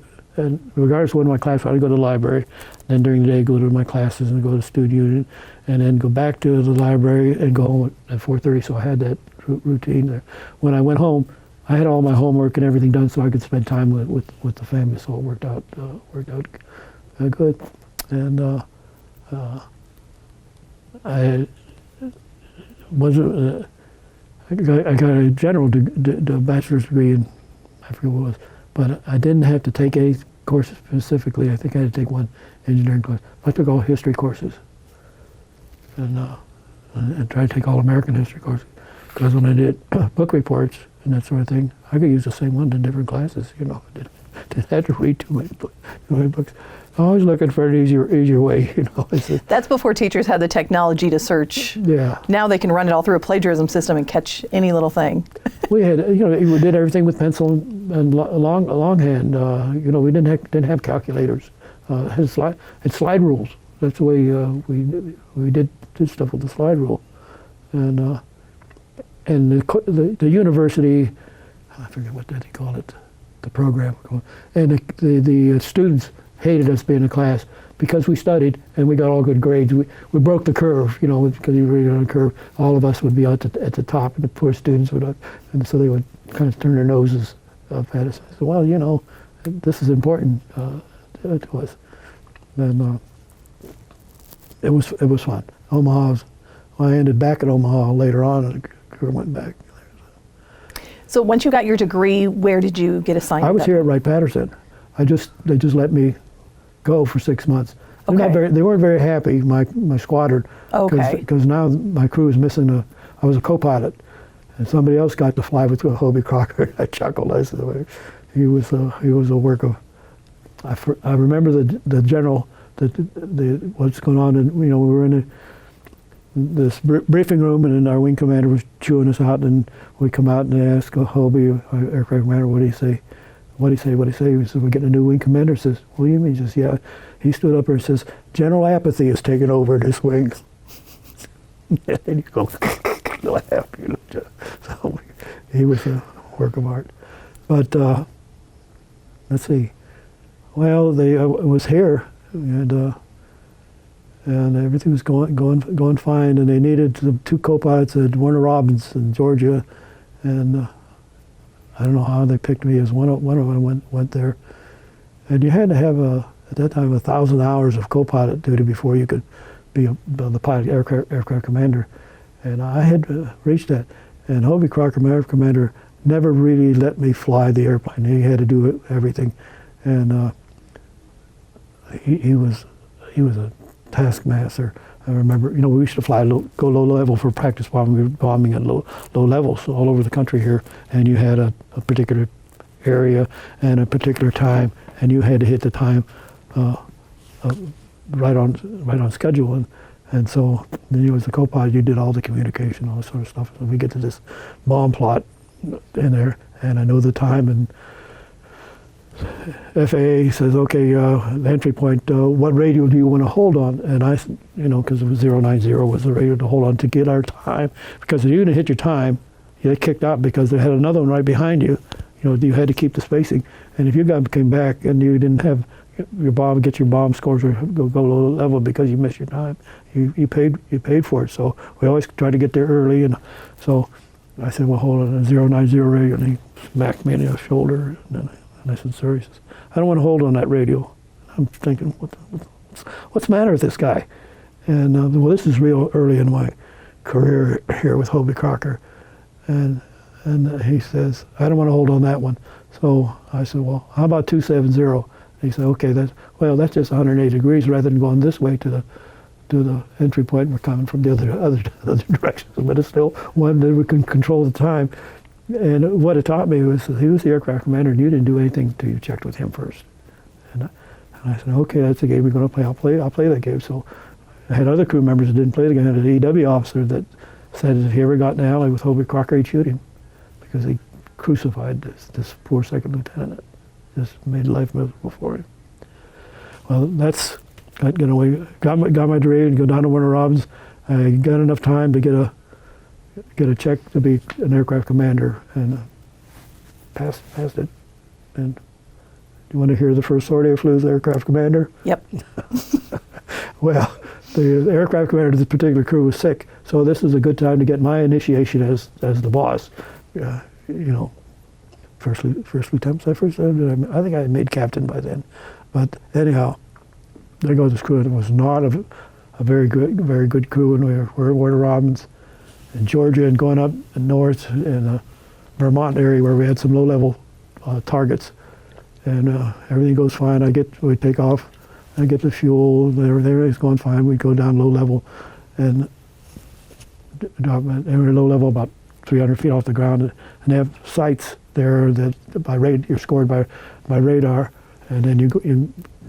regardless of when my class was, I'd go to the library. Then during the day, go to my classes and go to the student union, and then go back to the library and go home at 4:30. So I had that routine there. When I went home, I had all my homework and everything done, so I could spend time with the family. So it worked out good, and I wasn't. I got a general bachelor's degree in, I forget what it was, but I didn't have to take any courses specifically. I think I had to take one engineering course. I took all history courses, and and tried to take all American history courses. Because when I did book reports and that sort of thing, I could use the same one in different classes. Didn't have to read too many books. Always looking for an easier way. That's before teachers had the technology to search. Yeah. Now they can run it all through a plagiarism system and catch any little thing. We had, we did everything with pencil and longhand. We didn't have calculators. Had slide rules. That's the way we did stuff with the slide rule, and the university, I forget what they call it, the program, and the students hated us being in class because we studied and we got all good grades. We broke the curve, because you were on a curve. All of us would be at the top, and the poor students would, and so they would kind of turn their noses up at us. I said, well, this is important to us. And it was fun. I ended back at Omaha later on, and I went back. So once you got your degree, where did you get assigned? I was here at Wright-Patterson. They just let me go for 6 months. Okay. They weren't very happy, my squadron. Okay. Because now my crew is missing I was a co-pilot, and somebody else got to fly with Hobie Crocker. I chuckled. I said, he was a work of. I remember the general, what's going on, and we were in this briefing room, and then our wing commander was chewing us out, and we come out and they ask Hobie, our aircraft commander, what do you say? What do you say? He said, we're getting a new wing commander. He says, what do you mean? He says, yeah. He stood up there and says, general apathy is taking over this wing. And you go, laugh. So he was a work of art. But let's see. Well, they was here, and everything was going fine, and they needed the 2 co-pilots at Warner Robins in Georgia, and I don't know how they picked me as one of them went there, and you had to have at that time 1,000 hours of co-pilot duty before you could be the pilot aircraft commander, and I had reached that, and Hobie Crocker, my aircraft commander, never really let me fly the airplane. He had to do everything, and he was a taskmaster. I remember, we used to go low level for practice bombing. We were bombing at low levels all over the country here, and you had a particular area and a particular time, and you had to hit the time right on schedule. And so then you, as the co-pilot, you did all the communication, all this sort of stuff. So we get to this bomb plot in there, and I know the time, and FAA says, okay, the entry point, what radio do you want to hold on? And I, because it was 090 was the radio to hold on to get our time. Because if you didn't hit your time, you get kicked out because they had another one right behind you. You had to keep the spacing. And if you came back and you didn't have get your bomb scores or go low level because you missed your time, you paid for it. So we always try to get there early. And so I said, well, hold on, a 090 radio. And he smacked me in the shoulder. And I said, sir, he says, I don't want to hold on that radio. I'm thinking, what's the matter with this guy? And well, this is real early in my career here with Hobie Crocker. And he says, I don't want to hold on that one. So I said, well, how about 270? And he said, okay, that's just 180 degrees rather than going this way to the entry point. We're coming from the other directions, but it's still one that we can control the time. And what it taught me was he was the aircraft commander, and you didn't do anything until you checked with him first. And I said, okay, that's the game we're going to play. I'll play that game. So I had other crew members that didn't play the game. I had an EW officer that said if he ever got in an alley with Hobie Crocker, he'd shoot him because he crucified this poor second lieutenant. Just made life miserable for him. Well, that's got my degree and go down to Warner Robins. I got enough time to get a check to be an aircraft commander, and passed it. And do you want to hear the first sortie I flew as aircraft commander? Yep. Well, the aircraft commander of this particular crew was sick, so this is a good time to get my initiation as the boss. First lieutenant. I think I had made captain by then. But anyhow, there goes this crew. It was not a very good crew, and we were at Warner Robins in Georgia and going up north in the Vermont area where we had some low-level targets, and everything goes fine. We take off, I get the fuel, everything's going fine. We go down low level, and They were low level, about 300 feet off the ground, and they have sites there that you're scored by radar, and then you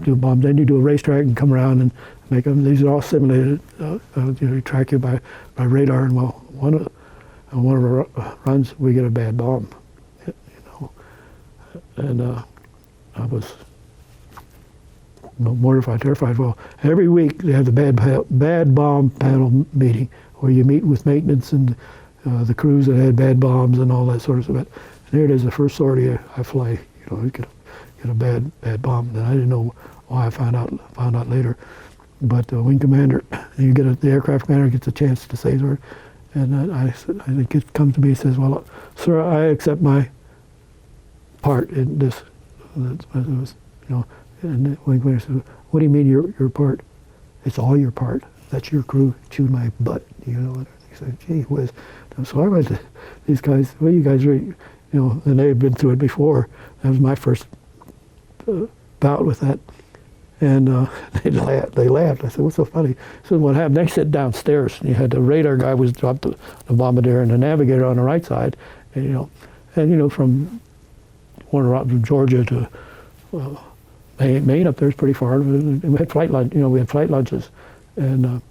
do bombs. Then you do a racetrack and come around and make them. These are all simulated. You track you by radar, and well, one of our runs we get a bad bomb, and I was mortified, terrified. Well, every week they have the bad bomb panel meeting where you meet with maintenance and the crews that had bad bombs and all that sort of stuff. And there it is, the first sortie I fly. You get a bad bomb, and I didn't know why. I found out later. But the wing commander, the aircraft commander gets a chance to say to her, and I think it comes to me and says, "Well, sir, I accept my part in this." And the wing commander said, "What do you mean your part?" "It's all your part. That's your crew chewing my butt." And I said, "Gee whiz." So I went to these guys. Well, you guys are, and they had been through it before. That was my first bout with that, and they laughed. I said, "What's so funny?" So what happened? They sit downstairs, and you had the radar guy was dropped the bombardier and the navigator on the right side, and from from Georgia to Maine up there is pretty far. We had flight lunch. We had flight lunches, and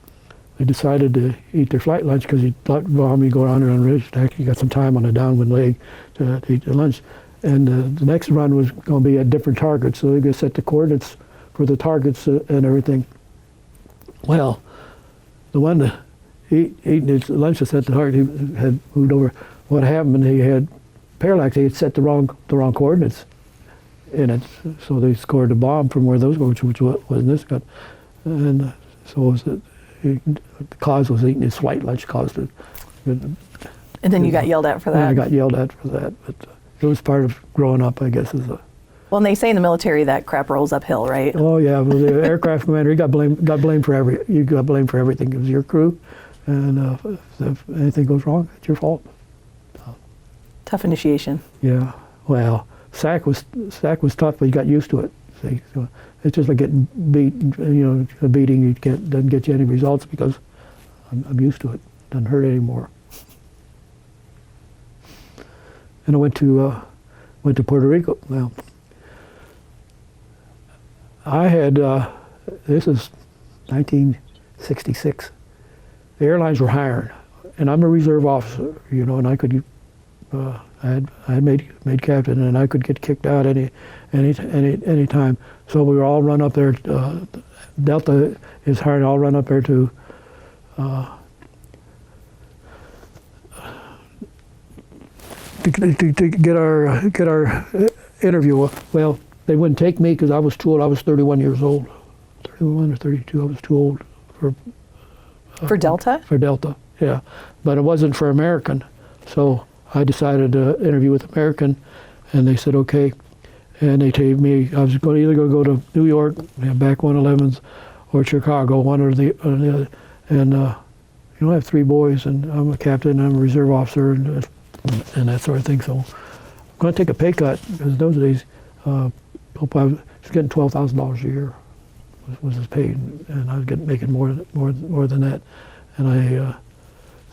they decided to eat their flight lunch because you bomb, you go around there on the ridge. You got some time on the downwind leg to eat their lunch. And the next run was going to be at different targets, so they're going to set the coordinates for the targets and everything. Well, the one eating his lunch at the target, he had moved over. What happened? He had parallax. He had set the wrong coordinates in it, so they scored a bomb from where those were, which was this gun. And so the cause was eating his flight lunch caused it. And then you got yelled at for that. Yeah, I got yelled at for that, but it was part of growing up, I guess. Well, and they say in the military that crap rolls uphill, right? Oh yeah, well, the aircraft commander, he got blamed for everything. It was your crew, and if anything goes wrong, it's your fault. Tough initiation. Yeah, well, SAC was tough, but you got used to it. See, so it's just like getting beat. A beating doesn't get you any results because I'm used to it. Doesn't hurt anymore. And I went to Puerto Rico. Well, I had this is 1966. The airlines were hiring, and I'm a reserve officer, and I could I had made captain, and I could get kicked out any time. So we were all run up there. Delta is hiring. All run up there to. To get our interview. Well, they wouldn't take me because I was too old. I was 31 years old, 31 or 32. I was too old for Delta. For Delta, yeah, but it wasn't for American. So I decided to interview with American, and they said okay, and they told me I was either going to go to New York, back 111s, or Chicago, one or the other. And I have 3 boys, and I'm a captain, and I'm a reserve officer, and that sort of thing. So I'm going to take a pay cut because in those days, I was getting $12,000 a year was his pay, and I was making more than that. And I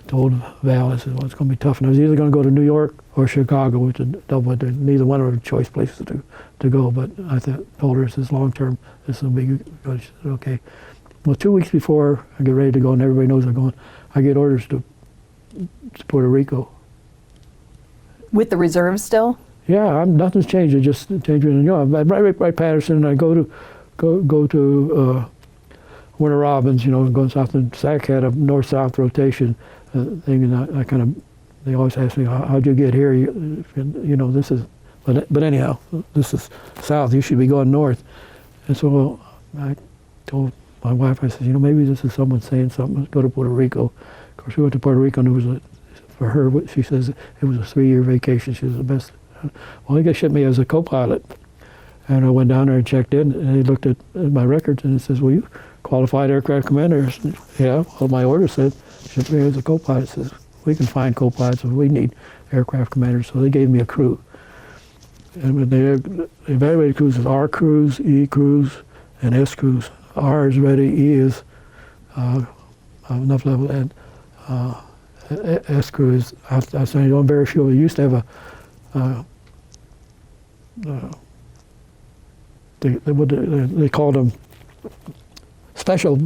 told Val, I said, "Well, it's going to be tough." And I was either going to go to New York or Chicago, which neither one of the choice places to go. But I told her, "This is long term. This will be good." She said, "Okay." Well, 2 weeks before I get ready to go, and everybody knows I'm going, I get orders to Puerto Rico. With the reserves still? Yeah, nothing's changed. It just changed. I'm right Patterson, and I go to Warner Robins. Going south, and SAC had a north-south rotation thing, and I kind of. They always ask me, "How'd you get here?" This is. But anyhow, this is south. You should be going north. And so I told my wife, I said, maybe this is someone saying something. Let's go to Puerto Rico. Of course, we went to Puerto Rico, and for her, she says it was a 3-year vacation. She was the best. Well, they shipped me as a co-pilot. And I went down there and checked in, and they looked at my records, and it says, "Well, you qualified aircraft commander." Said, "Yeah, well, my order said, ship me as a co-pilot." It says, "We can find co-pilots, but we need aircraft commanders." So they gave me a crew. And when they evaluated crews as R crews, E crews, and S crews. R is ready, E is enough level, and S crews. I was saying, you know, very few. We used to have they called them special.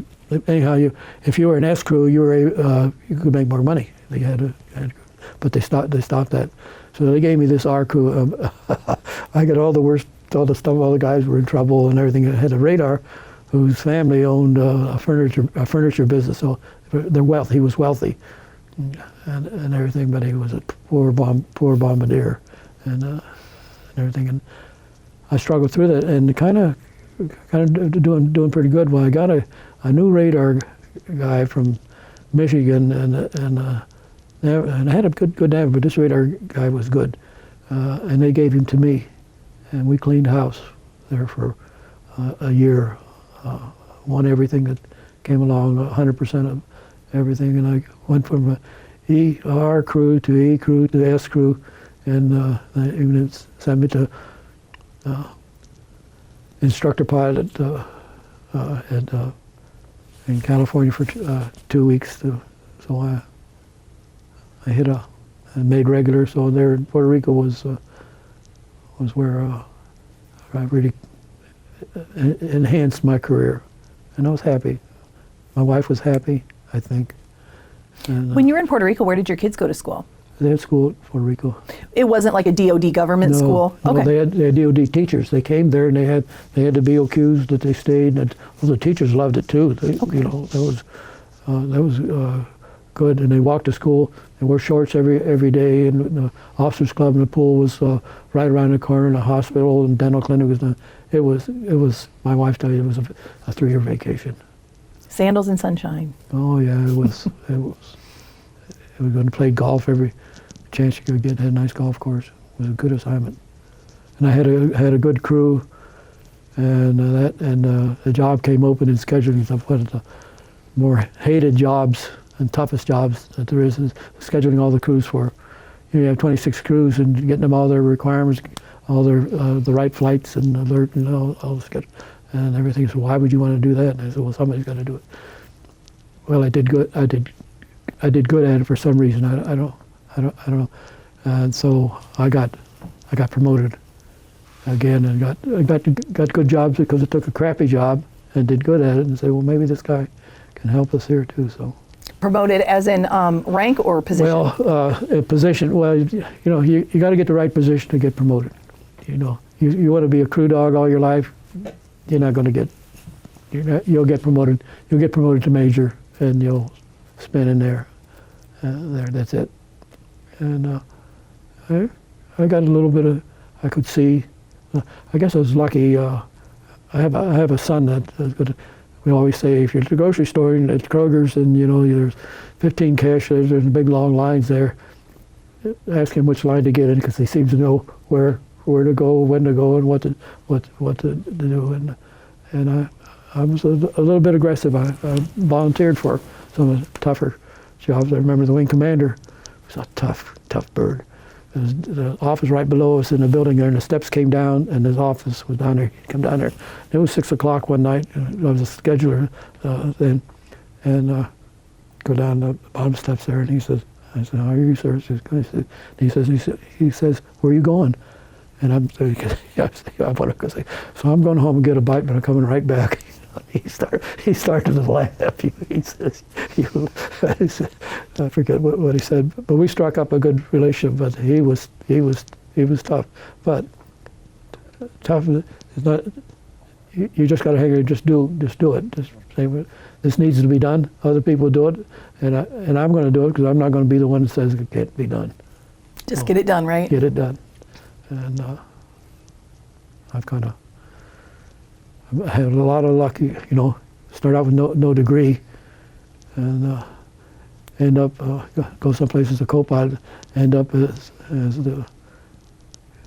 Anyhow, if you were an S crew, you could make more money. They but they stopped that. So they gave me this R crew. I got all the stuff. All the guys were in trouble and everything. I had a radar, whose family owned a furniture business. So they're wealthy. He was wealthy, and everything. But he was a poor bombardier, and everything. And I struggled through that, and kind of doing pretty good. Well, I got a new radar guy from Michigan, and I had a good name, but this radar guy was good, and they gave him to me, and we cleaned house there for a year, won everything that came along, 100% of everything, and I went from R crew to E crew to S crew, and they even sent me to instructor pilot in California for 2 weeks. So I hit and made regular. So there in Puerto Rico was where I really enhanced my career, and I was happy. My wife was happy, I think. And, when you were in Puerto Rico, where did your kids go to school? They had school at Puerto Rico. It wasn't like a DOD government school? No, okay. they had DOD teachers. They came there and they had the BOQs that they stayed. And the teachers loved it too. You know, that was good. And they walked to school. They wore shorts every day. And the officers' club and the pool was right around the corner. And the hospital and dental clinic was. It was. My wife told you it was a 3-year vacation. Sandals and sunshine. Oh yeah, it was. It was. We were going to play golf every chance you could get. Had a nice golf course. It was a good assignment, and I had a good crew, and the job came open in scheduling. Of one of the more hated jobs and toughest jobs that there is scheduling all the crews for. You have 26 crews and getting them all their requirements, all their the right flights and alert and all the schedule and everything. So why would you want to do that? And I said, well, somebody's got to do it. Well, I did good. I did good at it for some reason. I don't know. And so I got promoted again and got good jobs because it took a crappy job and did good at it and say, well, maybe this guy can help us here too. So promoted as in rank or position? Well, a position. Well, you know, you got to get the right position to get promoted. You know, you want to be a crew dog all your life, you're not going to get. You'll get promoted. You'll get promoted to major, and you'll spin in there. That's it. And I got a little bit of. I could see. I guess I was lucky. I have a son that is good. We always say if you're at the grocery store and at Kroger's and you know there's 15 cashiers, there's big long lines there. Ask him which line to get in because he seems to know where to go, when to go, and what to do. And I was a little bit aggressive. I volunteered for some of the tougher jobs. I remember the wing commander was a tough bird. The office right below us in the building there, and the steps came down, and his office was down there. He'd come down there. It was 6 o'clock one night. I was a scheduler then, and go down the bottom steps there, and he says, "I said, how are you, sir?" He says, "Where are you going?" And I'm saying, I want to say, so I'm going home and get a bite, but I'm coming right back. He started to laugh. He says, I forget what he said, but we struck up a good relationship. But he was tough. But tough is not. You just got to hang here. Just do it. Just say this needs to be done. Other people do it, and I'm going to do it because I'm not going to be the one that says it can't be done. Just get it done, right? Get it done. And I've kind of had a lot of luck, you know, start out with no degree and end up, go someplace as a co-pilot, end up as the,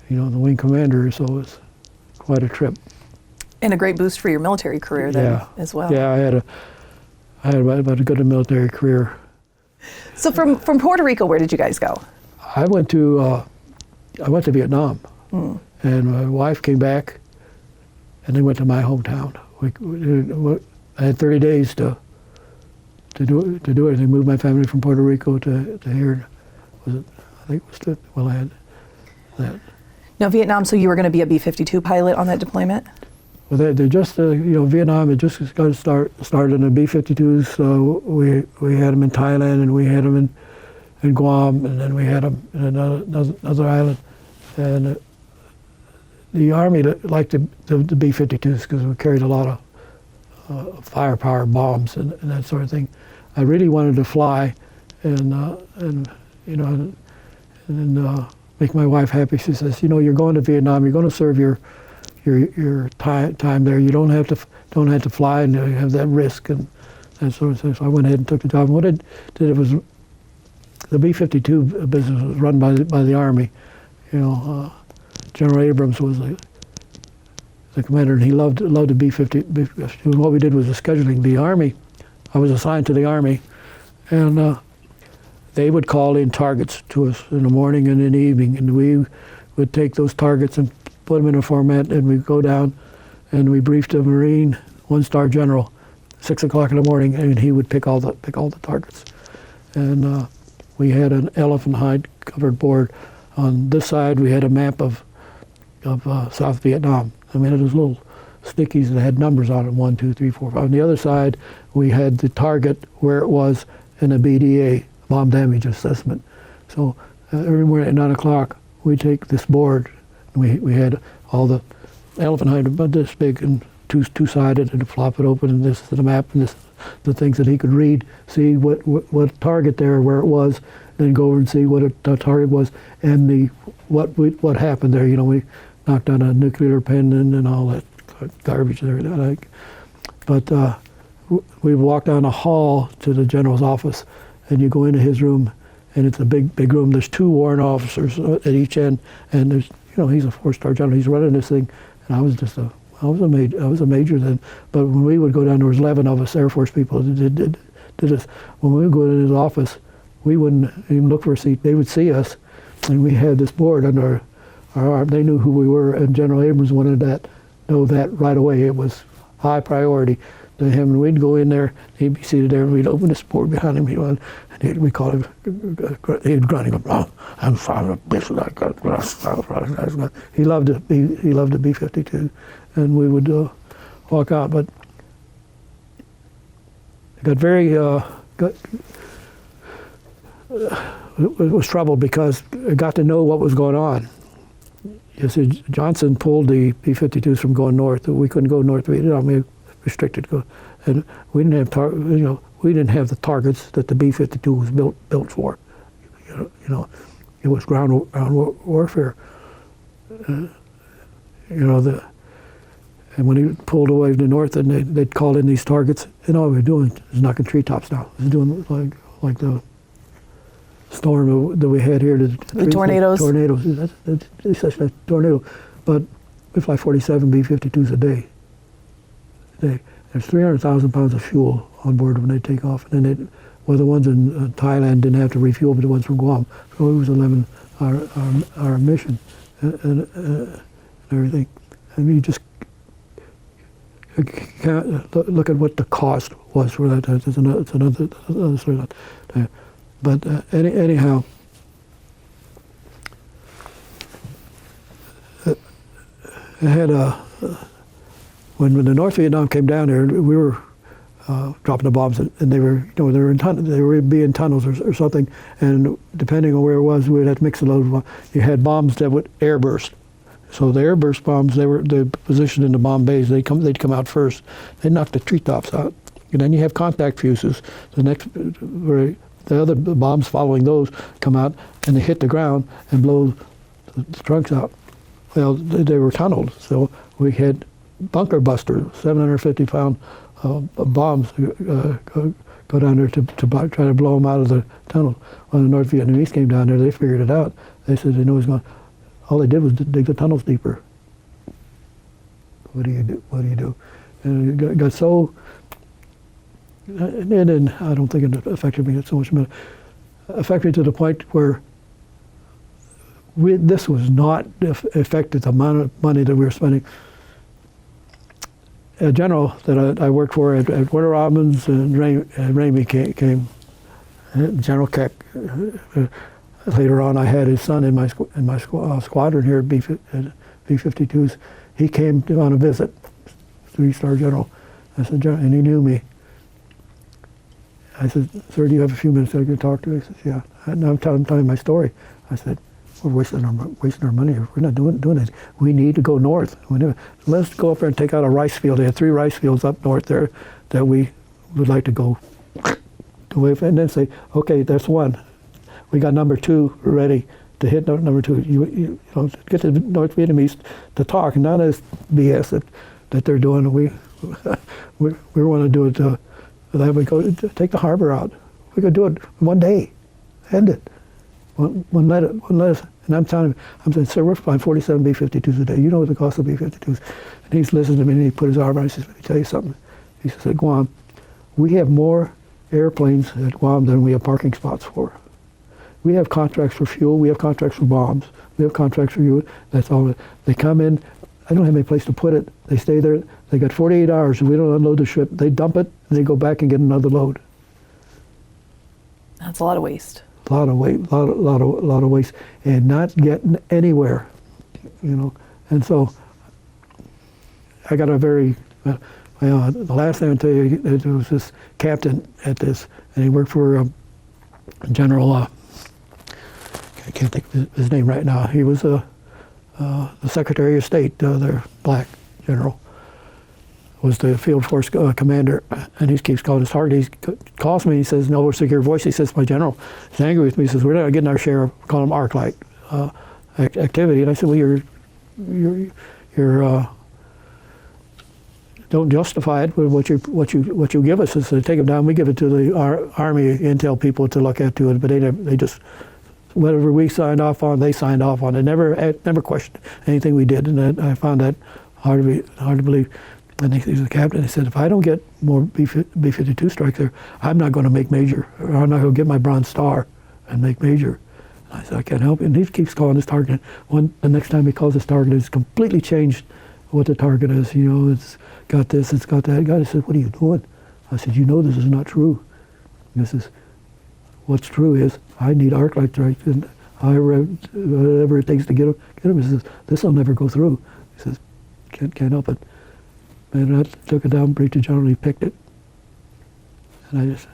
you know, the wing commander, so it's quite a trip. And a great boost for your military career then as well. Yeah, I had about a good military career. So from Puerto Rico, where did you guys go? I went to Vietnam, and my wife came back, and they went to my hometown. I had 30 days to do it. They moved my family from Puerto Rico to here. Was it? I think it was well, I had that. Now Vietnam, so you were going to be a B-52 pilot on that deployment? Well, they just Vietnam had just got started in the B-52s. So we had them in Thailand, and we had them in Guam, and then we had them in another island. And the Army liked the B-52s because we carried a lot of firepower, bombs, and that sort of thing. I really wanted to fly, and make my wife happy. She says, you're going to Vietnam. You're going to serve your time there. You don't have to fly and have that risk and that sort of thing. So I went ahead and took the job. And what it did, it was the B-52 business was run by the Army. General Abrams was the commander, and he loved the B-52. What we did was the scheduling. The Army, I was assigned to the Army, and they would call in targets to us in the morning and in the evening, and we would take those targets and put them in a format, and we'd go down and we briefed a Marine one-star general 6 o'clock in the morning, and he would pick all the targets. And we had an elephant hide covered board. On this side we had a map of South Vietnam. I mean, it was little stickies that had numbers on it, 1, 2, 3, 4, 5. On the other side we had the target where it was in a BDA, bomb damage assessment. So every morning at 9 o'clock we take this board. We had all the elephant hide about this big and two-sided, and flop it open, and this is the map, and this the things that he could read, see what target there, where it was, then go over and see what the target was, and what happened there. We knocked down a nuclear pen and all that garbage there. But we walk down a hall to the general's office, and you go into his room, and it's a big room. There's 2 warrant officers at each end, and there's he's a 4-star general. He's running this thing, and I was a major then. But when we would go down, there was 11 of us Air Force people that did this. When we would go into his office, we wouldn't even look for a seat. They would see us, and we had this board under our arm. They knew who we were, and General Abrams wanted to know that right away. It was high priority to him. And we'd go in there, he'd be seated there, and we'd open this board behind him. We called him, he'd grunt, he'd go, I'm sorry, he loved the B-52, and we would walk out. But it got very, it was trouble because I got to know what was going on. You see, Johnson pulled the B-52s from going north. We couldn't go north. We were restricted to go, and we didn't have we didn't have the targets that the B-52 was built for. It was ground warfare. And when he pulled away to the north, and they'd call in these targets, and all we were doing is knocking treetops down. It was doing like the storm that we had here. The tornadoes. Tornadoes. It's such a tornado. But we fly 47 B-52s a day. There's 300,000 pounds of fuel on board when they take off. And then the ones in Thailand didn't have to refuel, but the ones from Guam. So it was 11-hour mission and everything. I mean, you just can't look at what the cost was for that. It's another sort of thing. But anyhow, I had when the North Vietnam came down there, we were dropping the bombs, and they were they would be in tunnels or something, and depending on where it was, we'd have to mix a load of bombs. You had bombs that would airburst. So the airburst bombs, they positioned in the bomb bays. They'd come out first. They'd knock the treetops out, and then you have contact fuses. The other bombs following those come out, and they hit the ground and blow the trunks out. Well, they were tunneled, so we had bunker busters, 750-pound bombs go down there to try to blow them out of the tunnel. When the North Vietnamese came down there, they figured it out. They said they knew it was going. All they did was dig the tunnels deeper. What do you do? And it got so. And I don't think it affected me so much, but it affected me to the point where this was not affected the amount of money that we were spending. a general that I worked for at Warner Robins and Ramey came. General Keck. Later on, I had his son in my squadron here at B-52s. He came on a visit, 3-star general. I said, and he knew me. I said, sir, do you have a few minutes I can talk to you? He says, yeah. And I'm telling my story. I said, we're wasting our money here. We're not doing it. We need to go north. Let's go up there and take out a rice field. They had 3 rice fields up north there that we would like to go away from, and then say, okay, that's one. We got number 2 ready to hit number 2. You know, get the North Vietnamese to talk, and not as BS that they're doing. We want to do it. That we go take the harbor out. We could do it one day, end it. One let us. And I'm saying, sir, we're flying 47 B-52s a day. You know what the cost of B-52s. And he's listening to me, and he put his arm around. He says, let me tell you something. He says, at Guam, we have more airplanes at Guam than we have parking spots for. We have contracts for fuel. We have contracts for bombs. We have contracts for you. That's all. They come in. I don't have any place to put it. They stay there. They got 48 hours, and we don't unload the ship. They dump it, and they go back and get another load. That's a lot of waste. A lot of waste, and not getting anywhere, you know. And so, I got a very. The last thing I'll tell you, there was this captain at this, and he worked for General. I can't think of his name right now. He was the Secretary of State, their black general, was the field force commander, and he keeps calling his target. He calls me, he says, no secure voice, he says, my general is angry with me. He says, we're not getting our share of, call them arc light activity. And I said, well, you're don't justify it with what you give us. Is to take them down. We give it to the Army intel people to look at to it, but they just whatever we signed off on, they signed off on. They never questioned anything we did, and I found that hard to believe. And he's the captain. He said, if I don't get more B-52 strikes there, I'm not going to make major, or I'm not going to get my Bronze Star and make major. And I said, I can't help it. And he keeps calling his target. The next time he calls his target, it's completely changed what the target is. You know, it's got this, it's got that. God said, what are you doing? I said, you know this is not true. This is, what's true is I need arc light strikes, and whatever it takes to get him. He says, this will never go through. He says, can't help it. And I took it down, briefed the general, he picked it. And I just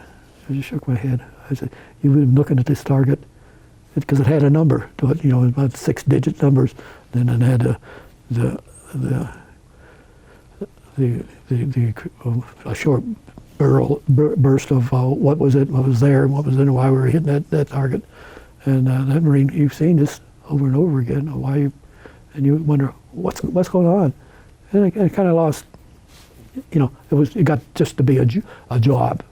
shook my head. I said, you've been looking at this target, because it had a number to it, you know, about 6-digit numbers. Then it had a short burst of what was it, what was there, and what was in, why we were hitting that target. And that Marine, you've seen this over and over again. Why? And you wonder what's going on. And I kind of lost. You know, it got just to be a job.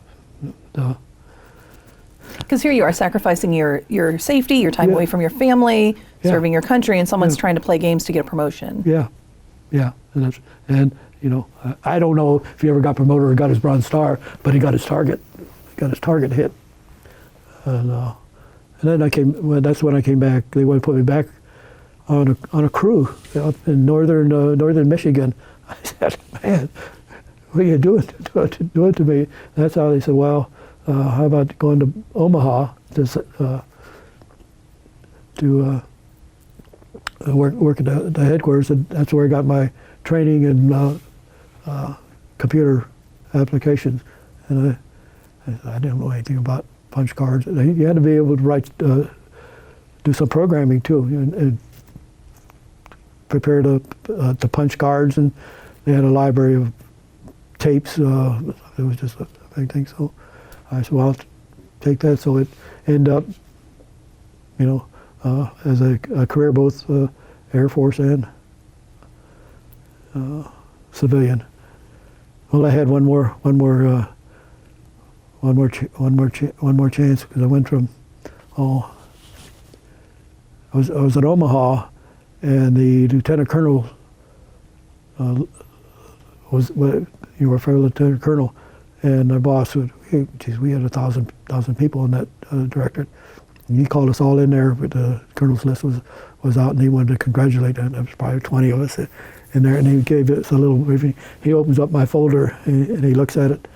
Because here you are sacrificing your safety, your time away from your family, serving your country, and someone's trying to play games to get a promotion. Yeah, and you know, I don't know if he ever got promoted or got his Bronze Star, but he got his target. He got his target hit. And then that's when I came back. They wanted to put me back on a crew up in northern Michigan. I said, man, what are you doing to me? And that's how they said, well, how about going to Omaha to work at the headquarters? And that's where I got my training in computer applications. And I didn't know anything about punch cards. You had to be able to write, do some programming too, and prepare the punch cards, and they had a library of tapes. It was just a big thing. So I said, well, I'll take that. So it ended up, you know, as a career, both Air Force and civilian. Well, I had one more chance, because I went from, I was at Omaha, and the lieutenant colonel you were a fellow lieutenant colonel, and our boss would, geez, we had 1,000 people in that directorate. And he called us all in there, but the colonel's list was out, and he wanted to congratulate, and there was probably 20 of us. in there, and he gave us a little briefing. He opens up my folder and he looks at it.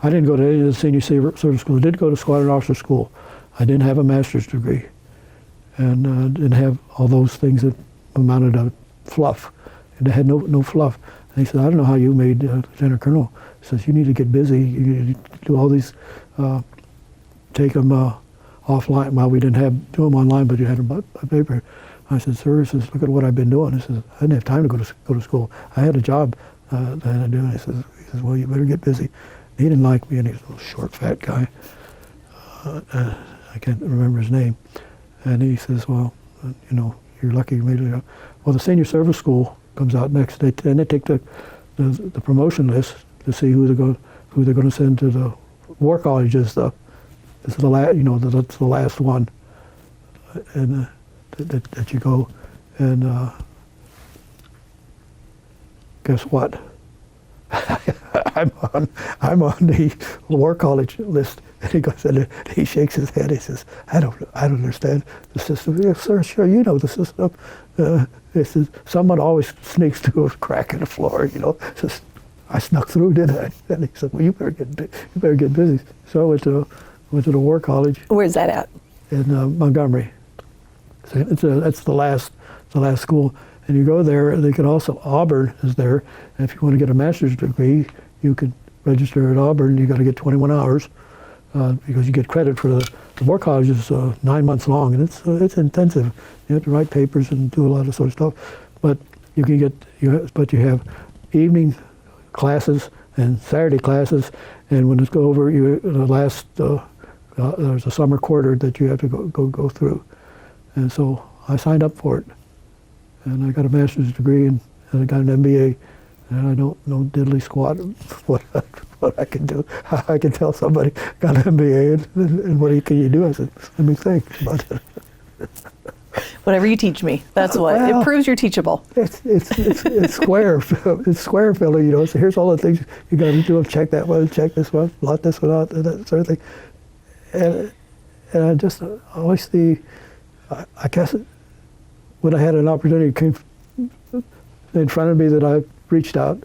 I didn't go to any of the senior service schools. I did go to squadron officer school. I didn't have a master's degree, and didn't have all those things that amounted to fluff. And I had no fluff. And he said, I don't know how you made Lieutenant Colonel. He says, you need to get busy. You need to do all these, take them offline. Well, we didn't do them online, but you had them by paper. I said, sir, he says, look at what I've been doing. He says, I didn't have time to go to school. I had a job that I had to do. And he says, well, you better get busy. He didn't like me, and he was a little short, fat guy. I can't remember his name. And he says, well, you're lucky you made it. Well, the senior service school comes out next, and they take the promotion list to see who they're going to send to the war colleges. This is the last, that's the last one, and that you go, and guess what? I'm on the war college list, and he goes and he shakes his head. He says, I don't understand the system. Yes, sir, sure, you know the system. He says, someone always sneaks through a crack in the floor. Says, I snuck through, didn't I? And he said, well, you better get busy. So I went to the war college. Where's that at? In Montgomery. So that's the last school. And you go there. They can also, Auburn is there. And if you want to get a master's degree, you could register at Auburn. You got to get 21 hours because you get credit for the war college is 9 months long, and it's intensive. You have to write papers and do a lot of sort of stuff. But you have evening classes and Saturday classes, and when it's over, there's a summer quarter that you have to go through. And so I signed up for it, and I got a master's degree, and I got an MBA, and I don't know diddly squat what I can do. I can tell somebody got an MBA, and what can you do? I said, let me think about it. Whatever you teach me, that's what. It proves you're teachable. It's square. It's square filler, So here's all the things you got to do. Check that one, check this one, blot this one out, and that sort of thing. And I just always I guess when I had an opportunity came in front of me that I reached out,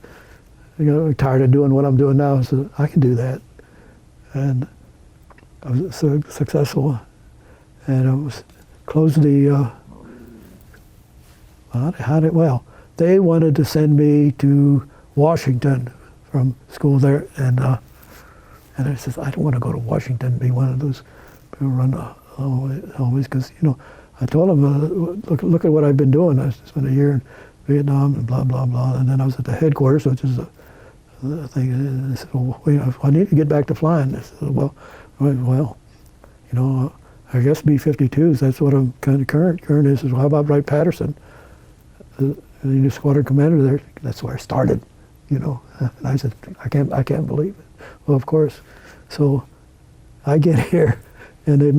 tired of doing what I'm doing now, I said, I can do that. And I was so successful, and I was closed the, they wanted to send me to Washington from school there, and I said, I don't want to go to Washington and be one of those people run always, because, I told them, look at what I've been doing. I spent a year in Vietnam and blah, blah, blah, and then I was at the headquarters, which is the thing, and they said, well, wait, I need to get back to flying. I said, well, I guess B-52s, that's what I'm kind of current is. Well, how about Wright Patterson? The new squadron commander there, that's where I started, And I said, I can't believe it. Well, of course. So I get here, and they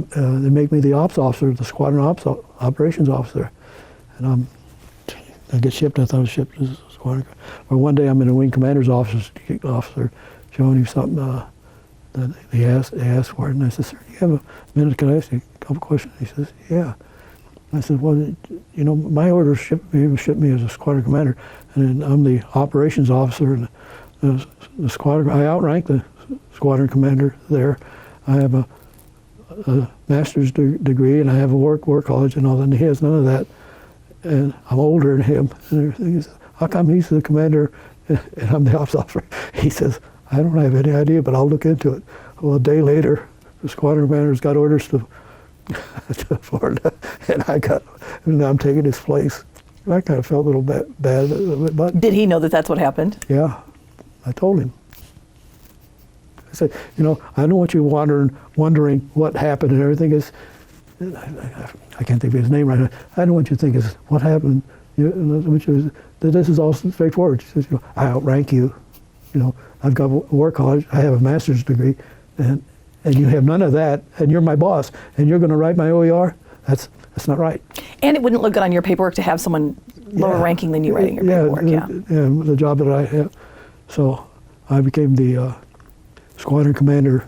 make me the ops officer, the squadron operations officer. And I get shipped, I thought I was shipped as a squadron. Or one day I'm in a wing commander's office showing him something that they asked for it. And I said, sir, do you have a minute? Can I ask you a couple questions? He says, yeah. I said, well, my orders shipped me as a squadron commander, and I'm the operations officer, and the squadron, I outrank the squadron commander there. I have a master's degree, and I have a war college and all that, and he has none of that. And I'm older than him, and everything. He says, how come he's the commander and I'm the ops officer? He says, I don't have any idea, but I'll look into it. Well, a day later, the squadron commander's got orders to Florida, and I'm taking his place. I kind of felt a little bad, but did he know that that's what happened? Yeah, I told him. I said, I don't want you wondering what happened and everything is. I can't think of his name right now. I don't want you to think is what happened. This is all straightforward. She says, I outrank you. I've got a war college. I have a master's degree, and you have none of that. And you're my boss, and you're going to write my OER. That's not right. And it wouldn't look good on your paperwork to have someone lower ranking than you writing your paperwork. Yeah, the job that I have. So I became the squadron commander,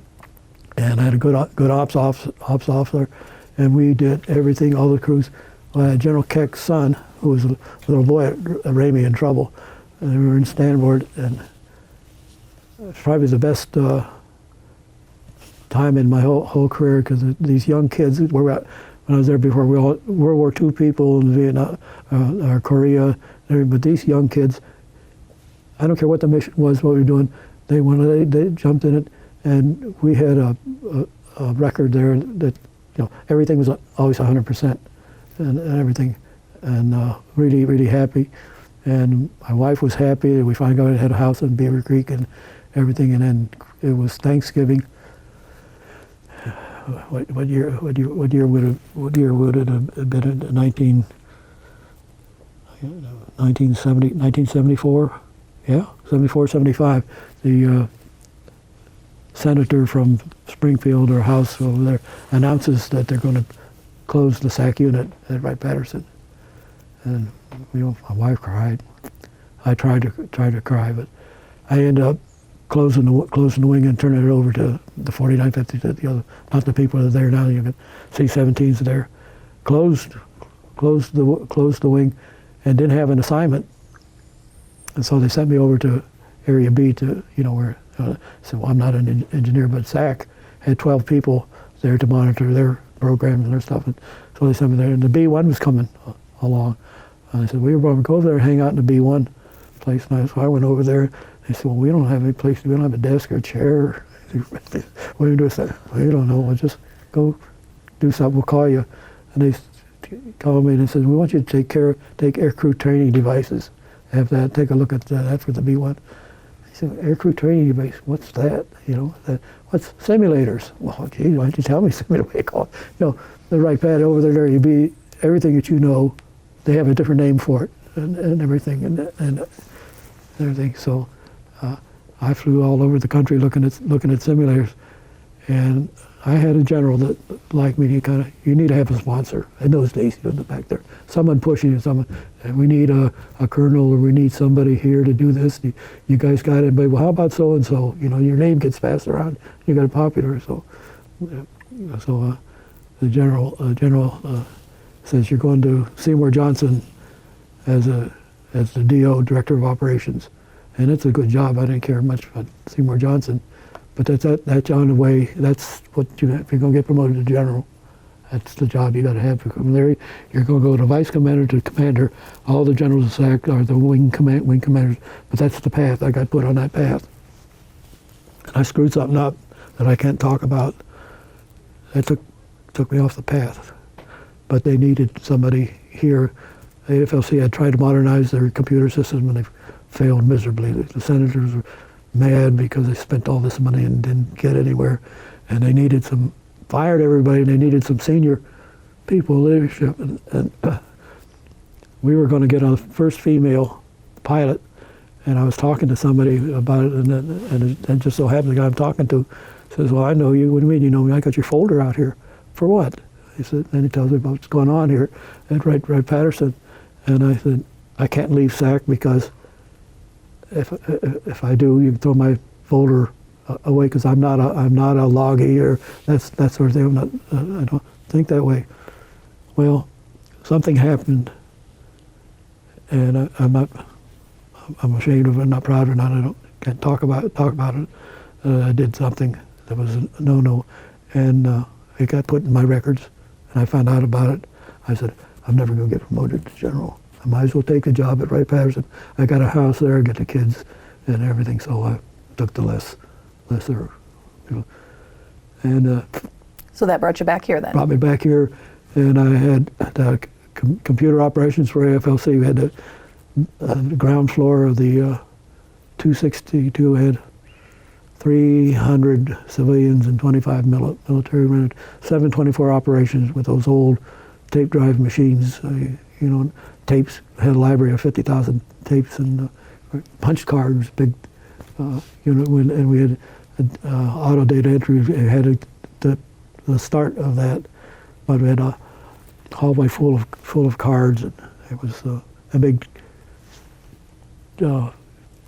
and I had a good ops officer, and we did everything, all the crews. General Keck's son, who was a little boy that ran me in trouble, and we were in Stanford, and it's probably the best time in my whole career, because these young kids when I was there before, we all World War II people in Vietnam, or Korea, but these young kids, I don't care what the mission was, what we were doing, they jumped in it, and we had a record there that everything was always 100% and everything, and really, really happy. And my wife was happy that we finally had a house in Beaver Creek and everything. And then it was Thanksgiving. What year would it have been? 1974? Yeah, 74, 75. The senator from Springfield, or House over there, announces that they're going to close the SAC unit at Wright-Patterson. And my wife cried. I tried to cry, but I ended up closing the wing and turning it over to the 4950, to the other, not the people that are there now. You can see C-17s there. Closed the wing, and didn't have an assignment. And so they sent me over to Area B to where. So I'm not an engineer, but SAC had 12 people there to monitor their programs and their stuff. And so they sent me there, and the B1 was coming along. And I said, well, you're going to go over there and hang out in the B1 place. And so I went over there. They said, well, we don't have any place. We don't have a desk or a chair. What do you do? I said, well, you don't know. We'll just go do something. We'll call you. And they called me and they said, we want you to take aircrew training devices. Have that. Take a look at that. That's for the B1. I said, aircrew training device. What's that? What's simulators? Well, gee, why don't you tell me simulator? The right pad over there. You be everything that you know. They have a different name for it, and everything, and everything. So I flew all over the country looking at simulators, and I had a general that liked me. You need to have a sponsor. In those days, back there, someone pushing you, and we need a colonel, or we need somebody here to do this. You guys got it, but well, how about so and so? Your name gets passed around. You got it popular, so the general says you're going to Seymour Johnson as the DO, Director of Operations, and it's a good job. I didn't care much about Seymour Johnson, but that's on the way. That's what if you're going to get promoted to general. That's the job you got to have. From there, you're going to go to vice commander to commander. All the generals of SAC are the wing commanders, but that's the path. I got put on that path, and I screwed something up that I can't talk about. That took me off the path. But they needed somebody here. AFLC had tried to modernize their computer system, and they failed miserably. The senators were mad because they spent all this money and didn't get anywhere. And they needed fired everybody, and they needed some senior people, leadership. And we were going to get a first female pilot, and I was talking to somebody about it, and it just so happened the guy I'm talking to says, well, I know you. What do you mean you know me? I got your folder out here. For what? He said, and he tells me about what's going on here at Wright-Patterson. And I said, I can't leave SAC because if I do, you can throw my folder away, because I'm not a loggy or that sort of thing. I don't think that way. Well, something happened, and I'm ashamed of it. I'm not proud of it. I can't talk about it. I did something that was a no-no, and it got put in my records. And I found out about it. I said, I'm never going to get promoted to general. I might as well take a job at Wright-Patterson. I got a house there, I got the kids and everything, so I took the lesser. And so that brought you back here then? Brought me back here, and I had computer operations for AFLC. We had the ground floor of the 262 had 300 civilians and 25 military rented, 724 operations with those old tape drive machines. Tapes, had a library of 50,000 tapes and punch cards, big, and we had auto data entry. We had the start of that, but we had a hallway full of cards, and it was a big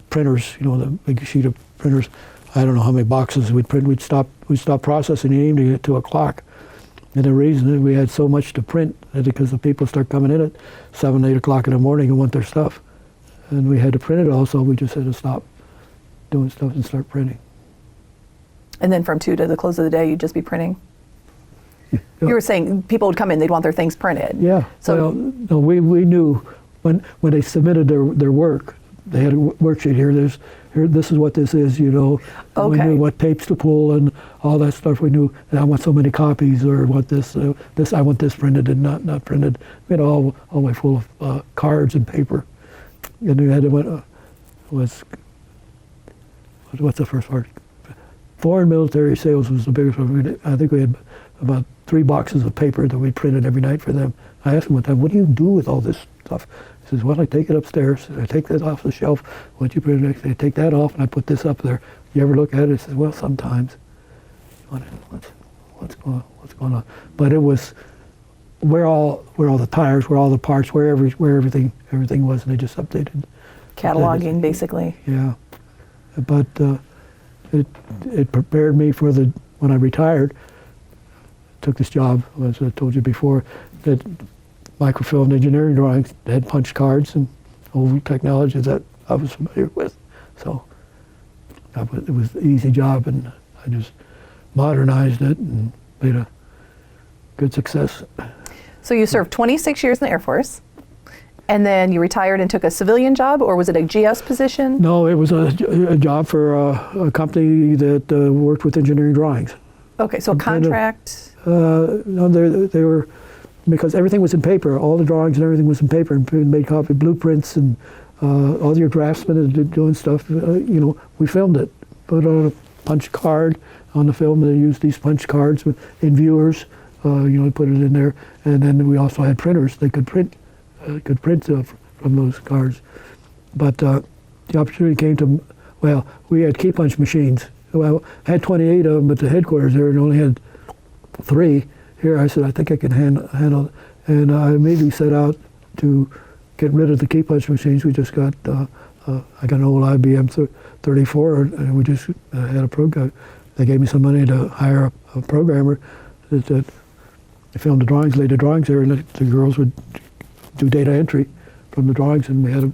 printers, the big sheet of printers. I don't know how many boxes we'd print. We'd stop processing in the evening at 2 o'clock. And the reason that we had so much to print is because the people start coming in at 7, 8 o'clock in the morning and want their stuff. and we had to print it all, so we just had to stop doing stuff and start printing. And then from 2 to the close of the day, you'd just be printing? You were saying people would come in, they'd want their things printed. Yeah. So well, no, we knew when they submitted their work, they had a worksheet here. This is what this is, you know. Okay. We knew what tapes to pull and all that stuff. We knew, and I want so many copies, or what this I want this printed and not printed. We had all the way full of cards and paper. And we had to what's the first part? Foreign military sales was the biggest one. I think we had about 3 boxes of paper that we printed every night for them. I asked him one time, what do you do with all this stuff? He says, well, I take it upstairs, I take that off the shelf. Once you print it, I take that off and I put this up there. You ever look at it? I said, well, sometimes. What's going on? But it was where all the tires, where all the parts, where everything was, and they just updated. cataloging, basically. Yeah. But it prepared me for when I retired, took this job, as I told you before, that microfilm engineering drawings had punch cards and old technology that I was familiar with. So it was an easy job, and I just modernized it and made a good success. So you served 26 years in the Air Force, and then you retired and took a civilian job, or was it a GS position? No, it was a job for a company that worked with engineering drawings. Okay, so a contract. No, they were, because everything was in paper. All the drawings and everything was in paper, and made copy blueprints, and all your draftsmen and doing stuff. We filmed it, put it on a punch card on the film. They used these punch cards in viewers. Put it in there, and then we also had printers. They could print from those cards. But the opportunity came to, we had key punch machines. Well, I had 28 of them at the headquarters there, and only had 3 here. I said, I think I can handle it. And I immediately set out to get rid of the key punch machines. We just got, I got an old IBM 34, and we just had a program. They gave me some money to hire a programmer that filmed the drawings, laid the drawings there, and the girls would do data entry from the drawings, and we had them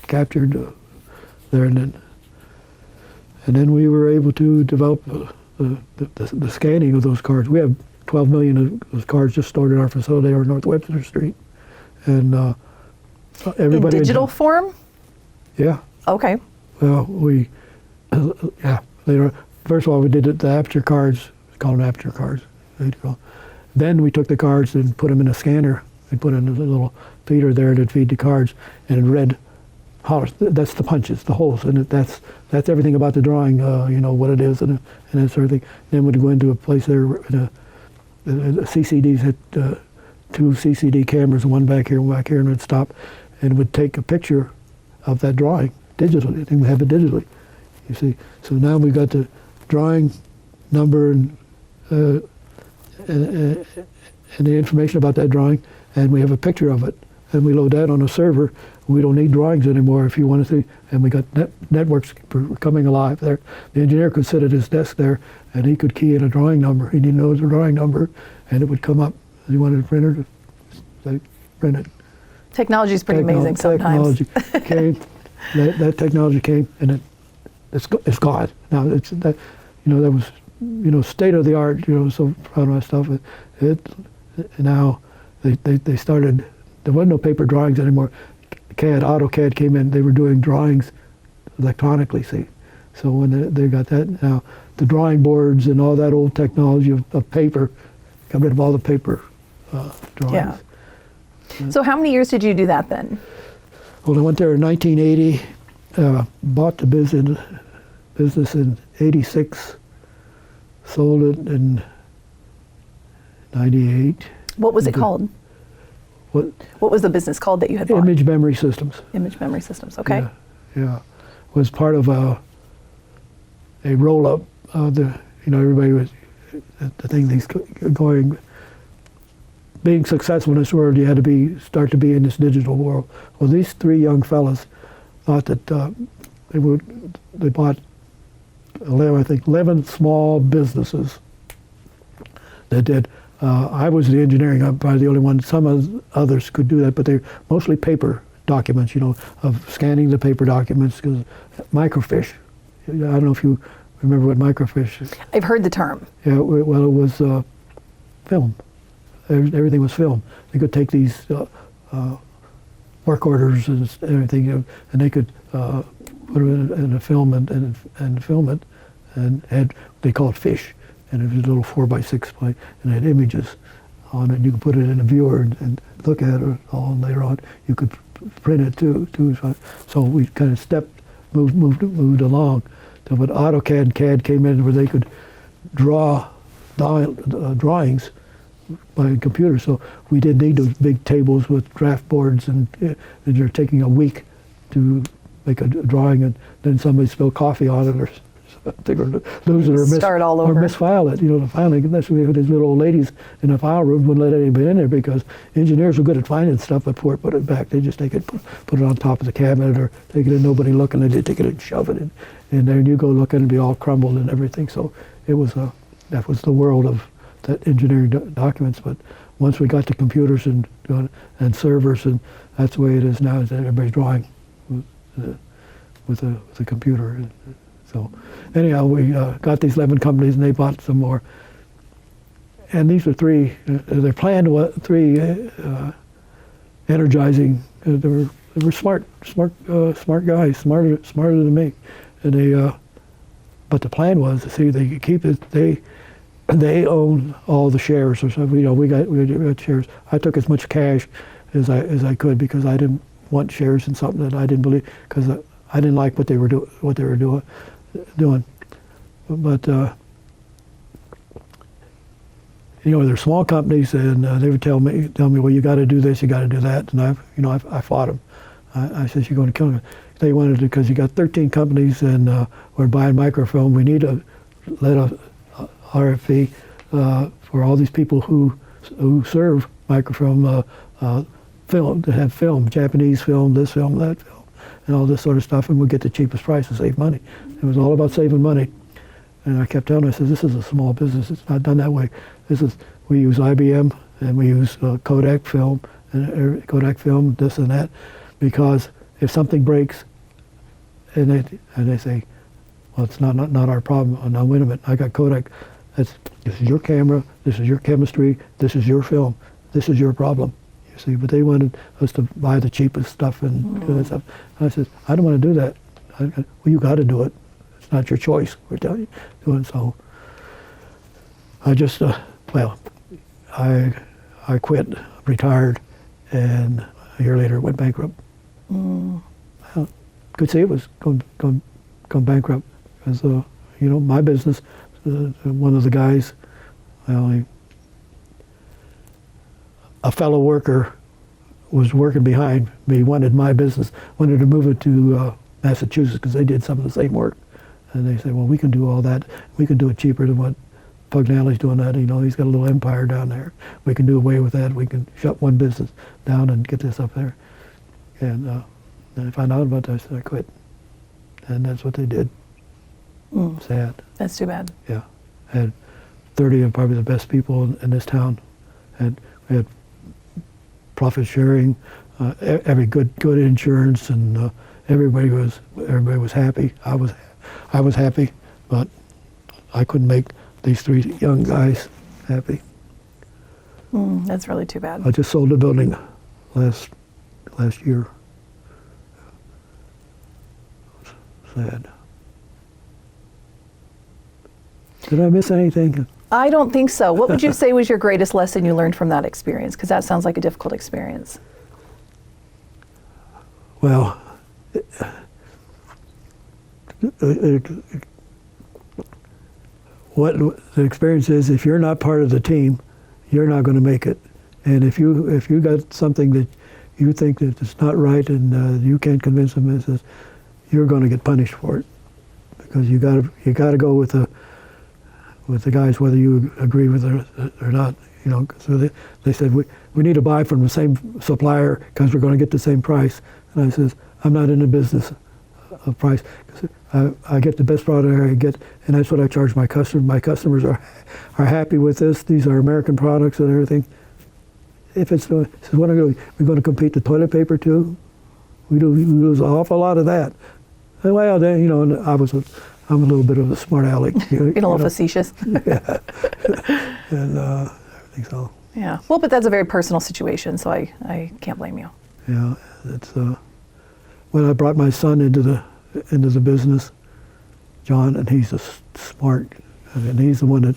captured there. And then we were able to develop the scanning of those cards. We have 12 million of those cards just stored in our facility on North Webster Street. And everybody... In digital form? Yeah. Okay. Well, later, first of all, we did the aperture cards, we call them aperture cards. Then we took the cards and put them in a scanner. We put in a little feeder there to feed the cards, and it read hollers. That's the punches, the holes, and that's everything about the drawing. What it is, and that sort of thing. Then we'd go into a place there, the CCDs had 2 CCD cameras, one back here, and we'd stop, and would take a picture of that drawing digitally. And we have it digitally, you see. So now we got the drawing number and the information about that drawing, and we have a picture of it, and we load that on a server. We don't need drawings anymore if you want to see, and we got networks coming alive there. The engineer could sit at his desk there, and he could key in a drawing number. He didn't know the drawing number, and it would come up. He wanted a printer, they print it. Technology is pretty amazing sometimes. Technology came, that technology came, and it's gone. Now that was state of the art. So proud of my stuff. Now they started. There wasn't no paper drawings anymore. AutoCAD came in. They were doing drawings electronically. See, so when they got that, now the drawing boards and all that old technology of paper, got rid of all the paper drawings. Yeah. So how many years did you do that then? Well, I went there in 1980. Bought the business in '86. Sold it in '98. What was it called? What was the business called that you had bought? Image Memory Systems. Image Memory Systems, okay. Yeah. Was part of a roll-up. Everybody was, the thing that's going, being successful in this world, you had to start to be in this digital world. Well, these 3 young fellas thought that they bought 11 small businesses that did. I was the engineering, I'm probably the only one. Some others could do that, but they're mostly paper documents, of scanning the paper documents, because microfiche. I don't know if you remember what microfiche is. I've heard the term. Yeah, well, it was film. Everything was film. They could take these work orders and everything, and they could put it in a film and film it, and they call it fish, and it was a little 4x6 plate, and it had images on it. You could put it in a viewer and look at it all. And later on, you could print it too. So we kind of moved along. So, but AutoCAD and CAD came in where they could draw drawings by computer. So we didn't need those big tables with draft boards, and you're taking a week to make a drawing, and then somebody spilled coffee on it, or they were losing or misfile it. Finally, that's why these little old ladies in the file room wouldn't let anybody in there, because engineers were good at finding stuff, but before it put it back, they just take it, put it on top of the cabinet, or take it in, nobody looking, they take it and shove it in. And then you go look and it'd be all crumbled and everything. So it was that was the world of that engineering documents. But once we got to computers and servers, and that's the way it is now, is that everybody's drawing with a computer. So anyhow, we got these 11 companies, and they bought some more. And these were their plan was three energizing. They were smart guys, smarter than me. And but the plan was to see they could keep it. They own all the shares, or something. We got shares. I took as much cash as I could, because I didn't want shares in something that I didn't believe, because I didn't like what they were doing. But they're small companies, and they would tell me, well, you got to do this, you got to do that, and I fought them. I said, you're going to kill me. They wanted to, because you got 13 companies, and we're buying microfilm. We need to let a RFP for all these people who serve microfilm film, to have film, Japanese film, this film, that film, and all this sort of stuff, and we'll get the cheapest price and save money. It was all about saving money. And I kept telling them, I said, this is a small business. It's not done that way. We use IBM, and we use Kodak film, this and that, because if something breaks, and they say, well, it's not our problem. Oh, now wait a minute, I got Kodak. This is your camera. This is your chemistry. This is your film. This is your problem. You see, but they wanted us to buy the cheapest stuff and do that stuff. And I said, I don't want to do that. Well, you got to do it. It's not your choice. We're telling you doing so. I just I quit, retired, and a year later went bankrupt. Well, could see it was going bankrupt, because my business, one of the guys, a fellow worker was working behind me, wanted my business, wanted to move it to Massachusetts, because they did some of the same work, and they said, well, we can do all that, we can do it cheaper than what Pugnale's doing that. He's got a little empire down there. We can do away with that. We can shut one business down and get this up there. And I found out about that, I said, I quit. And that's what they did. Sad. That's too bad. Yeah. I had 30 of probably the best people in this town. We had profit sharing, every good insurance, and everybody was happy. I was happy, but I couldn't make these three young guys happy. That's really too bad. I just sold the building last year. Sad. Did I miss anything? I don't think so. What would you say was your greatest lesson you learned from that experience? Because that sounds like a difficult experience. Well, what the experience is, if you're not part of the team, you're not going to make it. And if you got something that you think that it's not right, and you can't convince them, you're going to get punished for it, because you got to go with the guys, whether you agree with it or not. So they said we need to buy from the same supplier because we're going to get the same price. And I says, I'm not in the business of price. I get the best product I get, and that's what I charge my customers. My customers are happy with this. These are American products and everything. If it's, says, what are we going to compete the toilet paper too? We lose an awful lot of that. Well, then, and I'm a little bit of a smart aleck. Being a little facetious. Yeah. And everything so. Yeah. Well, but that's a very personal situation, so I can't blame you. Yeah. It's when I brought my son into the business, John, and he's smart, and he's the one that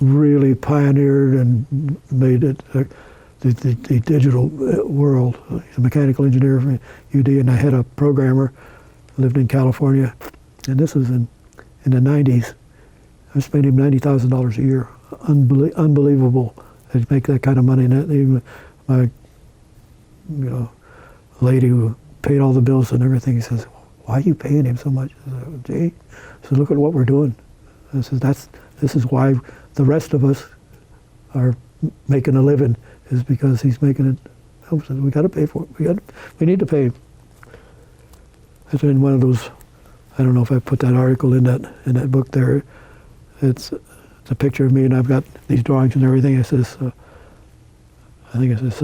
really pioneered and made it the digital world. He's a mechanical engineer from UD, and I had a programmer, lived in California, and this was in the 90s. I was paying him $90,000 a year. Unbelievable to make that kind of money. And even my lady who paid all the bills and everything, he says, "Why are you paying him so much?" I said, "Gee," I said, "Look at what we're doing." I said, this is why the rest of us are making a living, is because he's making it. I said, we got to pay for it. We need to pay him. It's been one of those. I don't know if I put that article in that book there. It's a picture of me, and I've got these drawings and everything. It says, I think it says,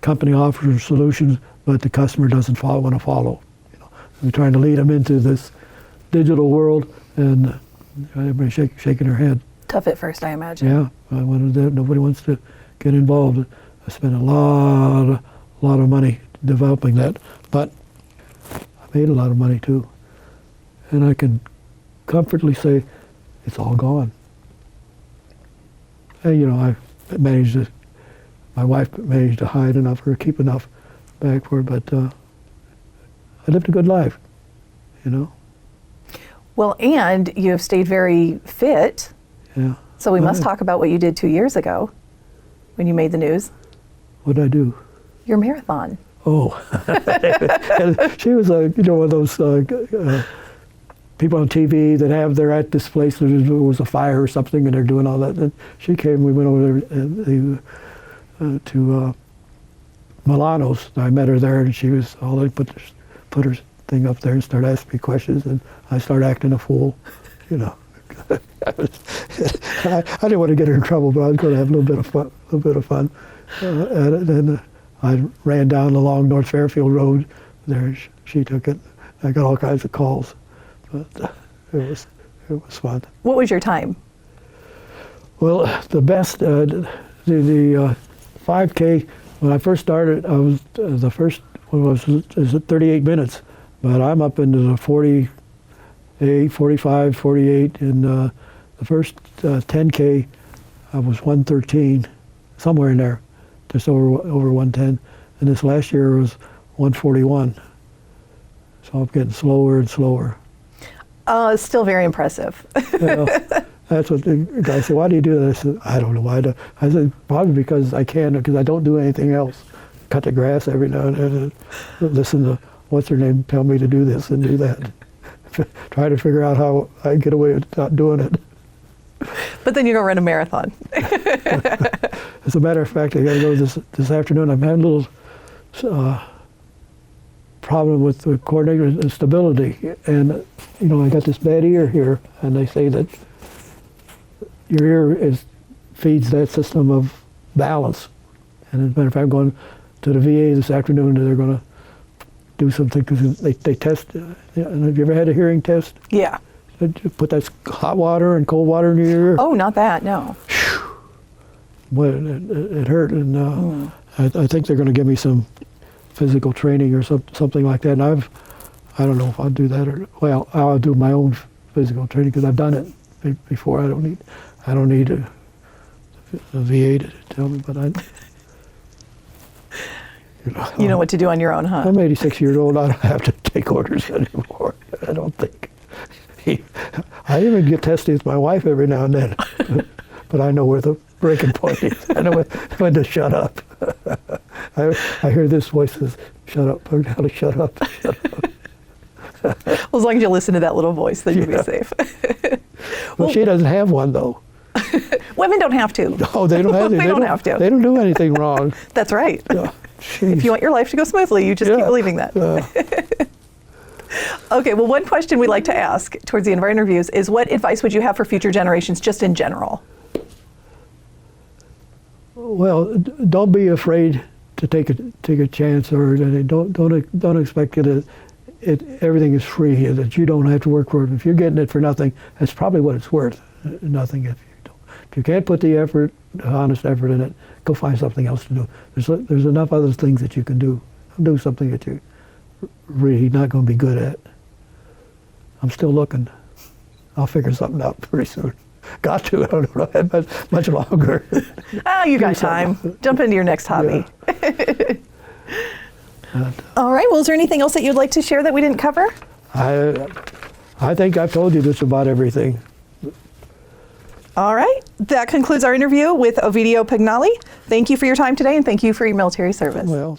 company offers solutions, but the customer doesn't want to follow. We're trying to lead them into this digital world, and everybody shaking their head. Tough at first, I imagine. Yeah, nobody wants to get involved. I spent a lot of money developing that, but I made a lot of money too, and I can comfortably say it's all gone. And I managed to. My wife managed to hide enough or keep enough back for it, but I lived a good life, Well, and you have stayed very fit. Yeah. So we must talk about what you did 2 years ago when you made the news. What did I do? Your marathon. Oh. She was one of those people on TV that they're at this place, there was a fire or something, and they're doing all that. And she came, we went over there to Milano's. I met her there, and she was put her thing up there and started asking me questions, and I started acting a fool, I didn't want to get her in trouble, but I was going to have a little bit of fun. And then I ran down along North Fairfield Road. There, she took it. I got all kinds of calls, but it was fun. What was your time? Well, the best, the 5K. When I first started, I was the first one was 38 minutes, but I'm up into the 48, 45, 48, and the first 10K, I was 113, somewhere in there, just over 110, and this last year was 141. So I'm getting slower and slower. Still very impressive. That's what the guy said, "Why do you do that?" I said, "I don't know why." I said, "Probably because I can, because I don't do anything else. Cut the grass every now and then, and listen to what's her name tell me to do this and do that. Try to figure out how I get away with not doing it." But then you go run a marathon. As a matter of fact, I got to go this afternoon. I'm having a little problem with the coordinator and stability, and I got this bad ear here, and they say that your ear feeds that system of balance. And as a matter of fact, I'm going to the VA this afternoon, and they're going to do something, because they test. Have you ever had a hearing test? Yeah. They put that hot water and cold water in your ear. Oh, not that, no. Well, it hurt, and I think they're going to give me some physical training or something like that. And I don't know if I'll do that, or I'll do my own physical training, because I've done it before. I don't need a VA to tell me, but you know what to do on your own, huh? I'm 86 years old. I don't have to take orders anymore. I don't think. I even get tested with my wife every now and then, but I know where the breaking point is. I know when to shut up. I hear this voice says, "Shut up, learn how to shut up, shut up." Well, as long as you listen to that little voice, then you'll be safe. Well, she doesn't have one, though. Women don't have to. No, they don't have to. They don't have to. They don't do anything wrong. That's right. Jeez. If you want your life to go smoothly, you just keep believing that. Okay, well, one question we like to ask towards the end of our interviews is, what advice would you have for future generations, just in general? Well, don't be afraid to take a chance, or don't expect everything is free, that you don't have to work for it. If you're getting it for nothing, that's probably what it's worth. Nothing. If you can't put the effort, the honest effort in it, go find something else to do. There's enough other things that you can do. Do something that you're really not going to be good at. I'm still looking. I'll figure something out pretty soon. Got to. I don't know. I have much longer. Oh, you got time. Jump into your next hobby. Yeah. All right. Well, is there anything else that you'd like to share that we didn't cover? I think I've told you just about everything. All right. That concludes our interview with Ovidio Pugnale. Thank you for your time today, and thank you for your military service. Well.